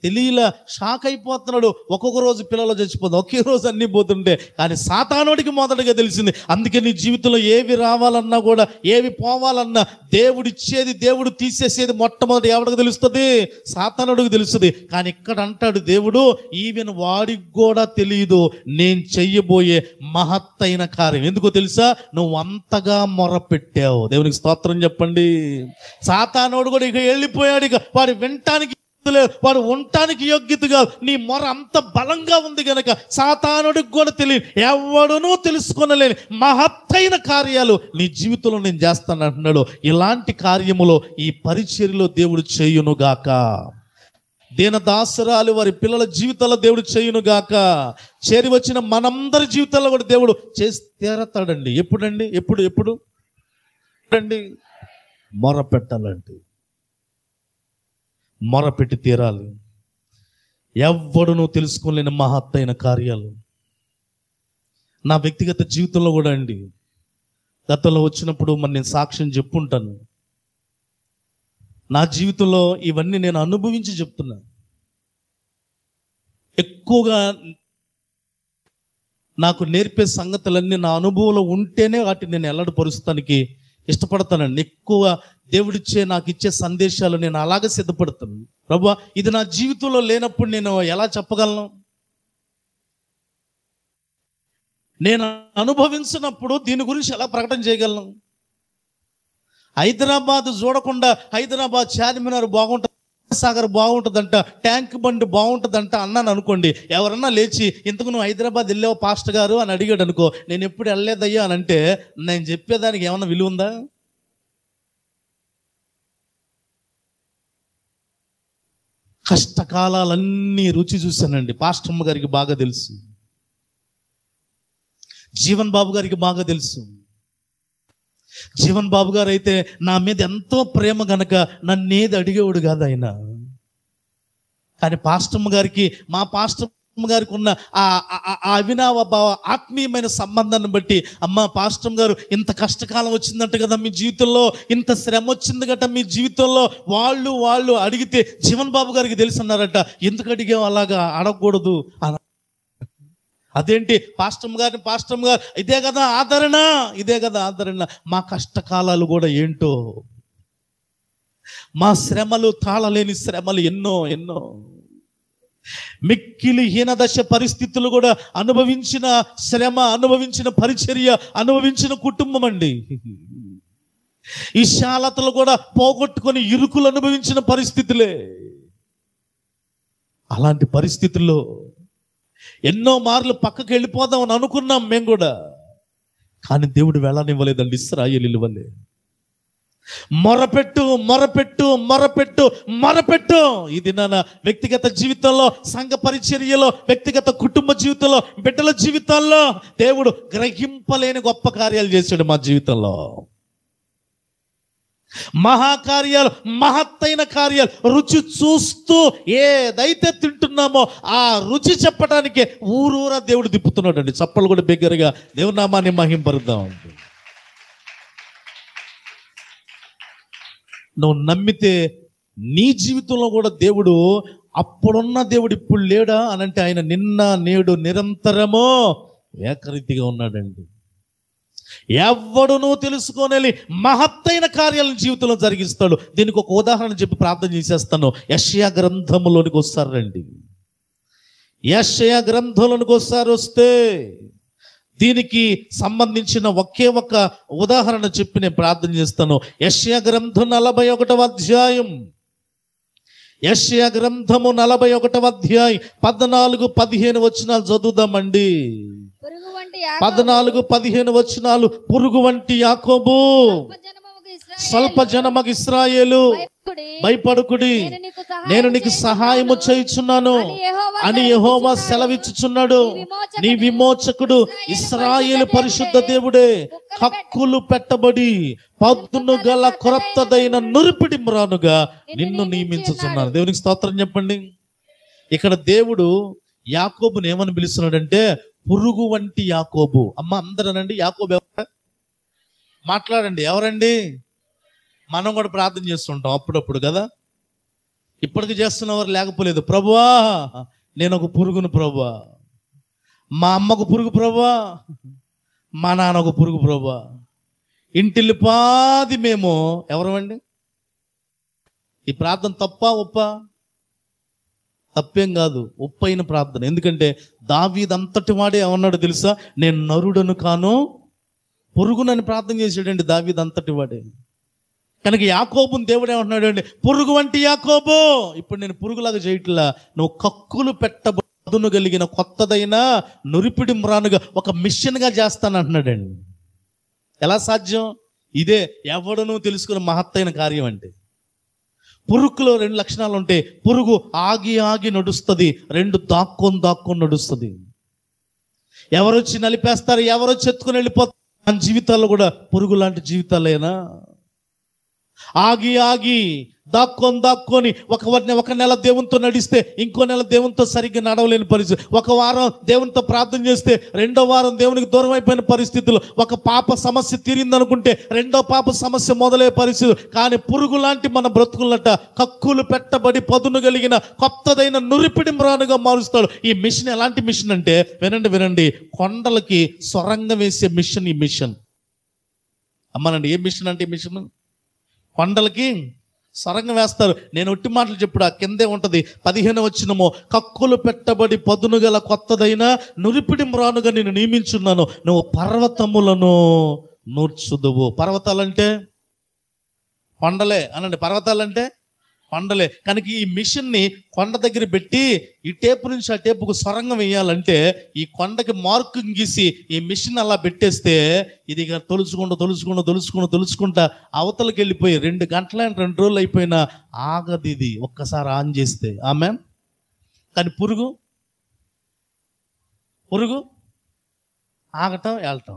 తెలియలా. షాక్ అయిపోతున్నాడు. ఒక్కొక్క రోజు పిల్లలు చచ్చిపోతుంది, ఒకే రోజు అన్ని పోతుంటే. కానీ సాతానుడికి మొదటగా తెలిసింది. అందుకే నీ జీవితంలో ఏవి రావాలన్నా కూడా, ఏవి పోవాలన్నా, దేవుడిచ్చేది దేవుడు తీసేసేది మొట్టమొదటి ఎవరికి తెలుస్తుంది? సాతానుడికి తెలుస్తుంది. కానీ ఇక్కడ అంటాడు దేవుడు, ఈవెన్ వాడికి కూడా తెలియదు నేను చెయ్యబోయే మహత్తైన కార్యం. ఎందుకో తెలుసా? నువ్వు అంతగా మొరపెట్టావు. దేవునికి స్తోత్రం చెప్పండి. సాతానుడు కూడా ఇక వెళ్ళిపోయాడు. ఇక వాడు వినటానికి, వాడు ఉండటానికి యోగ్యతగా, నీ మొర అంత బలంగా ఉంది గనక సాతానుడికి కూడా తెలియదు, ఎవడునూ తెలుసుకొనలేని మహత్తైన కార్యాలు నీ జీవితంలో నేను చేస్తాను అంటున్నాడు. ఇలాంటి కార్యములో ఈ పరిచర్యలో దేవుడు చేయునుగాక. దీనదాసరాలు వారి పిల్లల జీవితాల్లో దేవుడు చేయునుగాక. చేరి వచ్చిన మనందరి జీవితాల్లో కూడా దేవుడు చేసి తీరతాడండి. ఎప్పుడండి? ఎప్పుడు మొర పెట్టాలండి. మొరపెట్టి తీరాలి. ఎవ్వడును తెలుసుకోలేని మహత్తైన కార్యాలు నా వ్యక్తిగత జీవితంలో కూడా అండి. గతంలో వచ్చినప్పుడు మరి నేను సాక్ష్యం చెప్పుంటాను. నా జీవితంలో ఇవన్నీ నేను అనుభవించి చెప్తున్నా. ఎక్కువగా నాకు నేర్పే సంగతులన్నీ నా అనుభవంలో ఉంటేనే వాటిని నేను ఎల్లడిపరుస్తానికి ఇష్టపడతానండి. ఎక్కువ దేవుడిచ్చే నాకు ఇచ్చే సందేశాలు నేను అలాగే సిద్ధపడతాను. ప్రభువా, ఇది నా జీవితంలో లేనప్పుడు నేను ఎలా చెప్పగలను? నేను అనుభవించినప్పుడు దీని గురించి ఎలా ప్రకటన చేయగలను? హైదరాబాద్ చూడకుండా హైదరాబాద్ చార్మినార్ బాగుంటుంది, సాగర్ బాగుంటుందంట, ట్యాంక్ బండ్ బాగుంటుందంట అన్నాను అనుకోండి. ఎవరన్నా లేచి, ఇంతకు నువ్వు హైదరాబాద్ వెళ్ళావు పాస్టర్ గారు అని అడిగాడు అనుకో, నేను ఎప్పుడు వెళ్ళలేదయ్యా అని అంటే నేను చెప్పేదానికి ఏమన్నా విలువ ఉందా? కష్టకాలన్నీ రుచి చూశానండి. పాస్టమ్మ గారికి బాగా తెలుసు, జీవన్ బాబు గారికి బాగా తెలుసు. జీవన్ బాబు గారు అయితే నా మీద ఎంతో ప్రేమ గనక నన్నేది అడిగేవాడు కాదు ఆయన. కానీ పాస్టమ్మ గారికి, మా పాస్టమ్మ గారికి ఉన్న ఆ అవినావ భావ, ఆత్మీయమైన సంబంధాన్ని బట్టి, అమ్మ పాస్టమ్ గారు ఇంత కష్టకాలం వచ్చిందంట కదా మీ జీవితంలో, ఇంత శ్రమ వచ్చింది గట మీ జీవితంలో, వాళ్ళు అడిగితే జీవన్ బాబు గారికి తెలుసు అన్నారట. ఎందుకు అడిగావు? అలాగా అడగకూడదు. అదేంటి పాస్టమ్ గారు ఇదే కదా ఆదరణ. మా కష్టకాలాలు కూడా ఏంటో, మా శ్రమలు, తాళలేని శ్రమలు ఎన్నో, మిక్కిలి హీనదశ పరిస్థితులు కూడా అనుభవించిన శ్రమ, అనుభవించిన పరిచర్య, అనుభవించిన కుటుంబం అండి. విశాలతలు కూడా పోగొట్టుకొని ఇరుకులు అనుభవించిన పరిస్థితులే. అలాంటి పరిస్థితుల్లో ఎన్నో మార్లు పక్కకి వెళ్ళిపోదామని అనుకున్నాం మేము కూడా. కానీ దేవుడు వెళ్ళనివ్వలేదండి. ఇశ్రాయేలీయుల వల్లే మొరపెట్టు మొరపెట్టు మొరపెట్టు మొరపెట్టు. ఇది నా వ్యక్తిగత జీవితంలో, సంఘ పరిచర్యలో, వ్యక్తిగత కుటుంబ జీవితంలో, బిడ్డల జీవితాల్లో దేవుడు గ్రహింపలేని గొప్ప కార్యాలు చేశాడు మా జీవితంలో. మహాకార్యాలు, మహత్తైన కార్యాలు రుచి చూస్తూ ఏదైతే తింటున్నామో ఆ రుచి చెప్పడానికే ఊరూరా దేవుడు తిప్పుతున్నాడు అండి. చప్పలు కూడా బిగ్గరగా దేవుని నామాన్ని మహింపరుద్దాం. నువ్వు నమ్మితే నీ జీవితంలో కూడా దేవుడు, అప్పుడున్న దేవుడు ఇప్పుడు లేడా అని అంటే ఆయన నిన్న నేడు నిరంతరము ఏకరీతిగా ఉన్నాడండి. ఎవ్వడునూ తెలుసుకోనేలి మహత్తైన కార్యాలను జీవితంలో జరిగిస్తాడు. దీనికి ఒక ఉదాహరణ చెప్పి ప్రార్థన చేసేస్తాను. యెషయా గ్రంథములోనికి వస్తారండి. యెషయా గ్రంథంలోనికి వస్తే దీనికి సంబంధించిన ఒకే ఒక ఉదాహరణ చెప్పి నేను ప్రార్థన చేస్తాను. యెషయా గ్రంథం 41వ అధ్యాయం, యెషయా గ్రంథము 41వ అధ్యాయం 14-15 వచనాలు చదువుదామండి. 14-15 వచనాలు. పురుగు వంటి యాకోబు, స్వల్ప జనమగు ఇశ్రాయేలు, భయపడుకుడి, నేను నీకు సహాయము చేయుచున్నాను అని యెహోవా సెలవిచ్చుచున్నాడు. నీ విమోచకుడు ఇశ్రాయేలు పరిశుద్ధ దేవుడే. హక్కులు పెట్టబడి పద్దును గల క్రొత్తదైన నురిపిడి మ్రానుగా నిన్ను నియమించుచున్నాను. దేవునికి స్తోత్రం చెప్పండి. ఇక్కడ దేవుడు యాకోబుని ఏమని పిలుస్తున్నాడంటే పురుగు వంటి యాకోబు. అమ్మ అందరనండి, యాకోబు ఎవరు? మాట్లాడండి, ఎవరండి? మనం కూడా ప్రార్థన చేస్తుంటాం అప్పుడప్పుడు కదా. ఇప్పటికి చేస్తున్నవారు లేకపోలేదు. ప్రభువా నేను ఒక పురుగును ప్రభువా, మా అమ్మకు పురుగు ప్రభువా, మా నాన్న ఒక పురుగు ప్రభువా, ఇంటిల్లిపాది మేము ఎవరమండి? ఈ ప్రార్థన తప్పా ఒప్పా? తప్పేం కాదు, ఒప్పైన ప్రార్థన. ఎందుకంటే దావీదు అంతటి వాడే ఏమన్నాడు తెలుసా? నేను నరుడను కాను పురుగునని ప్రార్థన చేసాడండి దావీదు అంతటి వాడే. కనుక యాకోబుని దేవుడు ఏమంటున్నాడు అండి? పురుగు వంటి యాకోబు, ఇప్పుడు నేను పురుగులాగా చేయట్లా, నువ్వు కక్కులు పెట్టబడును కలిగిన కొత్తదైన నురిపిడి మ్రానుగా ఒక మిషన్గా చేస్తానంటున్నాడండి. ఎలా సాధ్యం? ఇదే ఎవడనూ తెలుసుకున్న మహత్తైన కార్యం అంటే. పురుగులో 2 లక్షణాలు ఉంటాయి. పురుగు ఆగి ఆగి నడుస్తుంది, 2 దాక్కొని నడుస్తుంది. ఎవరొచ్చి నలిపేస్తారు, ఎవరొచ్చి ఎత్తుకుని వెళ్ళిపోతారు. మన జీవితాల్లో కూడా పురుగు లాంటి జీవితాలేనా? ఆగి ఆగి దాక్కొని ఒక నెల దేవునితో నడిస్తే ఇంకో నెల దేవునితో సరిగ్గా నడవలేని పరిస్థితి. ఒక వారం దేవునితో ప్రార్థన చేస్తే 2వ వారం దేవునికి దూరం అయిపోయిన పరిస్థితులు. ఒక పాప సమస్య తీరిందనుకుంటే 2వ పాప సమస్య మొదలయ్యే పరిస్థితి. కానీ పురుగు లాంటి మన బ్రతుకులట కక్కులు పెట్టబడి పదును కలిగిన కొత్తదైన నురిపిడి మ్రానుగా మారుస్తాడు. ఈ మిషన్ ఎలాంటి మిషన్ అంటే, వినండి, కొండలకి సొరంగం వేసే మిషన్ ఈ మిషన్. అమ్మానండి, ఏ మిషన్ అంటే ఈ మిషన్? కొండలకి సొరంగం వేస్తారు. నేను ఒట్టి మాటలు చెప్పుడు, ఆ కిందే ఉంటది 15వ వచనము. కక్కులు పెట్టబడి పదును గల కొత్తదైన నురిపిడి మ్రానుగా నేను నియమించున్నాను, నువ్వు పర్వతములను నూర్చుదువు. పర్వతాలంటే కొండలే అనండి, పర్వతాలంటే కొండలే. కనుక ఈ మిషన్ని కొండ దగ్గర పెట్టి ఈ టేపు నుంచి ఆ టేపుకు సొరంగం వేయాలంటే ఈ కొండకి మార్కింగ్ గీసి ఈ మిషన్ అలా పెట్టేస్తే ఇది తొలుచుకుంటా అవతలకి వెళ్ళిపోయి 2 గంటల 2 రోజులు అయిపోయినా ఆగది. ఇది ఒక్కసారి ఆన్ చేస్తే ఆమె. కానీ పురుగు ఆగటం వెళ్ళటం.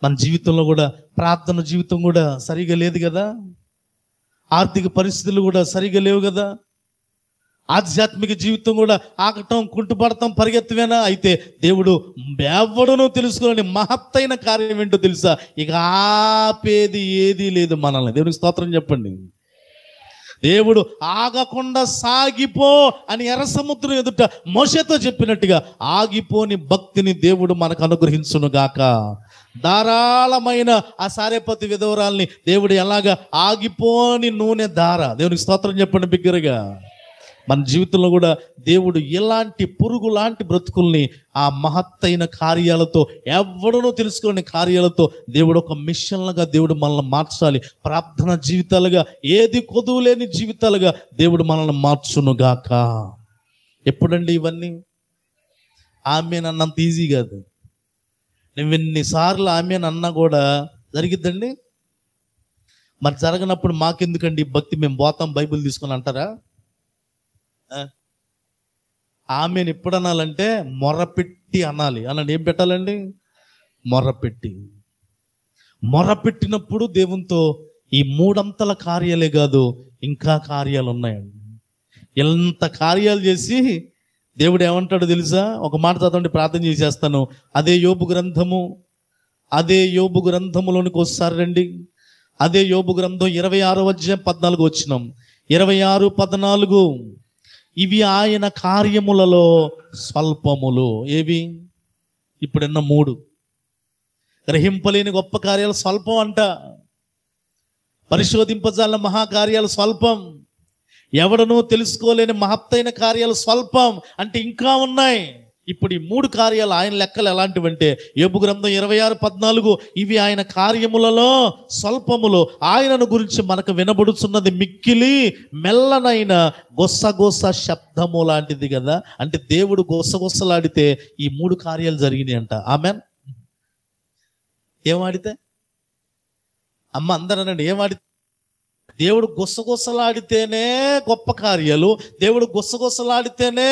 మన జీవితంలో కూడా ప్రార్థన జీవితం కూడా సరిగా లేదు కదా, ఆర్థిక పరిస్థితులు కూడా సరిగా లేవు కదా, ఆధ్యాత్మిక జీవితం కూడా ఆగటం, కుంటుపడటం, పరిగెత్తవేనా? అయితే దేవుడు ఎవడనూ తెలుసుకోని మహత్తైన కార్యం ఏంటో తెలుసా? ఇక ఆపేది ఏదీ లేదు మనల్ని. దేవునికి స్తోత్రం చెప్పండి. దేవుడు ఆగకుండా సాగిపో అని ఎర్ర సముద్రం ఎదుట మోషేతో చెప్పినట్టుగా ఆగిపోని భక్తిని దేవుడు మనకు అనుగ్రహించును గాక. ధారాళమైన ఆ సారేపతి విధవరాల్ని దేవుడు ఎలాగా ఆగిపోని నూనె ధార. దేవునికి స్తోత్రం చెప్పండి బిగ్గరగా. మన జీవితంలో కూడా దేవుడు ఇలాంటి పురుగు లాంటి బ్రతుకుల్ని ఆ మహత్తైన కార్యాలతో, ఎవడనో తెలుసుకునే కార్యాలతో దేవుడు ఒక మిషన్లుగా దేవుడు మనల్ని మార్చాలి. ప్రార్థన జీవితాలుగా, ఏది కొదువులేని జీవితాలుగా దేవుడు మనల్ని మార్చునుగాక. ఎప్పుడండి ఇవన్నీ? ఆమెనన్నంత ఈజీ కాదు. నువ్వు ఎన్నిసార్లు ఆమెనన్నా కూడా జరిగిద్దండి? మరి జరగనప్పుడు మాకెందుకండి ఈ భక్తి, మేము పోతాం బైబిల్ తీసుకొని అంటారా? ఆమెను ఎప్పుడు అనాలంటే మొరపెట్టి అనాలి. అనండి, ఏం పెట్టాలండి? మొరపెట్టి. మొరపెట్టినప్పుడు దేవునితో ఈ మూడంతల కార్యాలే కాదు, ఇంకా కార్యాలు ఉన్నాయండి. ఎంత కార్యాలు చేసి దేవుడు ఏమంటాడో తెలుసా? ఒక మాట చదవండి, ప్రార్థన చేసేస్తాను. అదే యోబు గ్రంథములోనికి ఒకసారి రండి. అదే యోబు గ్రంథం 26వ అధ్యాయం 14 వచనం. 26:14. ఇవి ఆయన కార్యములలో స్వల్పములు. ఏవి? ఇప్పుడున్న 3 గ్రహింపలేని గొప్ప కార్యాలు స్వల్పం అంట. పరిశోధింపజాల మహాకార్యాలు స్వల్పం. ఎవడనూ తెలుసుకోలేని మహత్తైన కార్యాలు స్వల్పం. అంటే ఇంకా ఉన్నాయి. ఇప్పుడు ఈ 3 కార్యాలు ఆయన లెక్కలు ఎలాంటివంటే, యోబు గ్రంథం 26:14, ఇవి ఆయన కార్యములలో స్వల్పములు. ఆయనను గురించి మనకు వినబడుచున్నది మిక్కిలి మెల్లనైన గొస్సగొస్స శబ్దము లాంటిది కదా. అంటే దేవుడు గొస్సగొస్సలాడితే ఈ 3 కార్యాలు జరిగినాయి అంట. ఆమెన్. ఏమాడితే అమ్మ అందరూ అనండి, ఏమాడితే? దేవుడు గుసగుసలాడితేనే గొప్ప కార్యాలు, దేవుడు గుసగుసలాడితేనే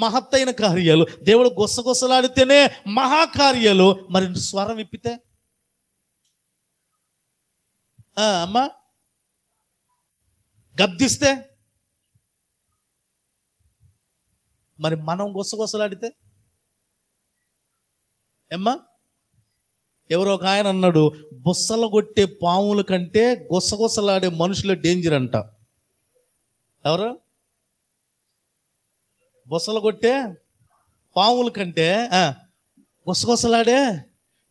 మహత్తైన కార్యాలు, దేవుడు గుసగుసలాడితేనే మహాకార్యాలు. మరి స్వరం ఇప్పితే అమ్మా, గద్దిస్తే, మరి మనం గుసగుసలాడితే ఏమ్మా? ఎవరో ఒక ఆయన అన్నాడు, బుస్సలు కొట్టే పాముల కంటే గుసగుసలాడే మనుషులే డేంజర్ అంట. ఎవరు? బుస్సలు కొట్టే పాముల కంటే గుసగుసలాడే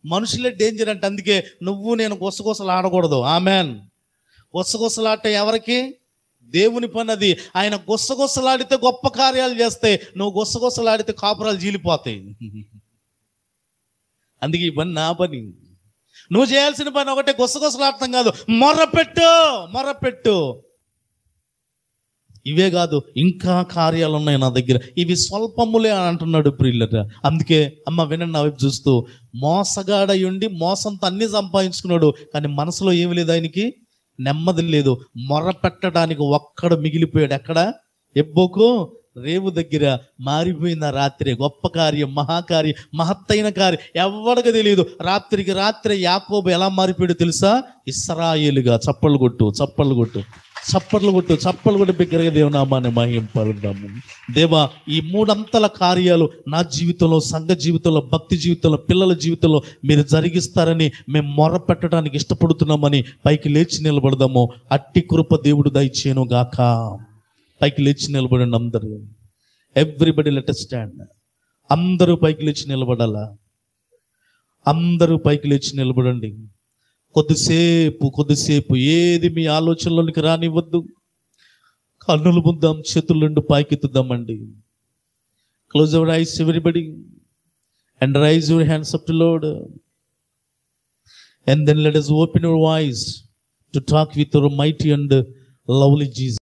మనుషులే డేంజర్ అంట. అందుకే నువ్వు నేను గుసగుసలాడకూడదు. ఆమెన్. గుసగుసలాట ఎవరికి? దేవుని పని అది. ఆయన గుసగుసలాడితే గొప్ప కార్యాలు చేస్తాయి, నువ్వు గుసగుసలాడితే కాపురాలు జీలిపోతాయి. అందుకే ఈ పని నా పని. నువ్వు చేయాల్సిన పని ఒకటే, గుసగుసలాడటం కాదు, మొర్రపెట్టు. ఇవే కాదు, ఇంకా కార్యాలు ఉన్నాయి నా దగ్గర, ఇవి స్వల్పములే అని అంటున్నాడు ప్రియులట. అందుకే అమ్మ వినండి, నా వైపు చూస్తూ, మోసగాడయుండి మోసంతో అన్ని సంపాదించుకున్నాడు, కానీ మనసులో ఏమి లేదు, ఆయనకి నెమ్మది లేదు. మొర్రపెట్టడానికి ఒక్కడు మిగిలిపోయాడు. ఎక్కడ? ఎబ్బోకు రేవు దగ్గర. మారిపోయింది ఆ రాత్రి. గొప్ప కార్యం, మహాకార్యం, మహత్తైన కార్యం ఎవరికి తెలియదు. రాత్రికి రాత్రి యాకోబు ఎలా మారిపోయాడు తెలుసా? ఇశ్రాయేలుగా. చప్పట్లు కొట్టు బిగ్గరగా దేవునామాన్ని మహింపరుద్దాము. దేవా, ఈ 3 అంతల కార్యాలు నా జీవితంలో, సంఘ జీవితంలో, భక్తి జీవితంలో, పిల్లల జీవితంలో మీరు జరిగిస్తారని మేము మొర్ర పెట్టడానికి ఇష్టపడుతున్నామని పైకి లేచి నిలబడదాము. అట్టి కృప దేవుడు దయచేయను గాక. పైకి లేచి నిలబడండి అందరూ. Everybody let us stand. అందరూ పైకి లేచి నిలబడాలా? అందరూ పైకి లేచి నిలబడండి. కొద్దిసేపు ఏది మీ ఆలోచనలోనికి రానివ్వద్దు. కన్నులు ముద్దాం, చేతుల నుండి పైకెత్తుదామండి. Close our eyes everybody and raise your hands up to Lord. And then let us open our eyes to talk with our mighty and lovely Jesus.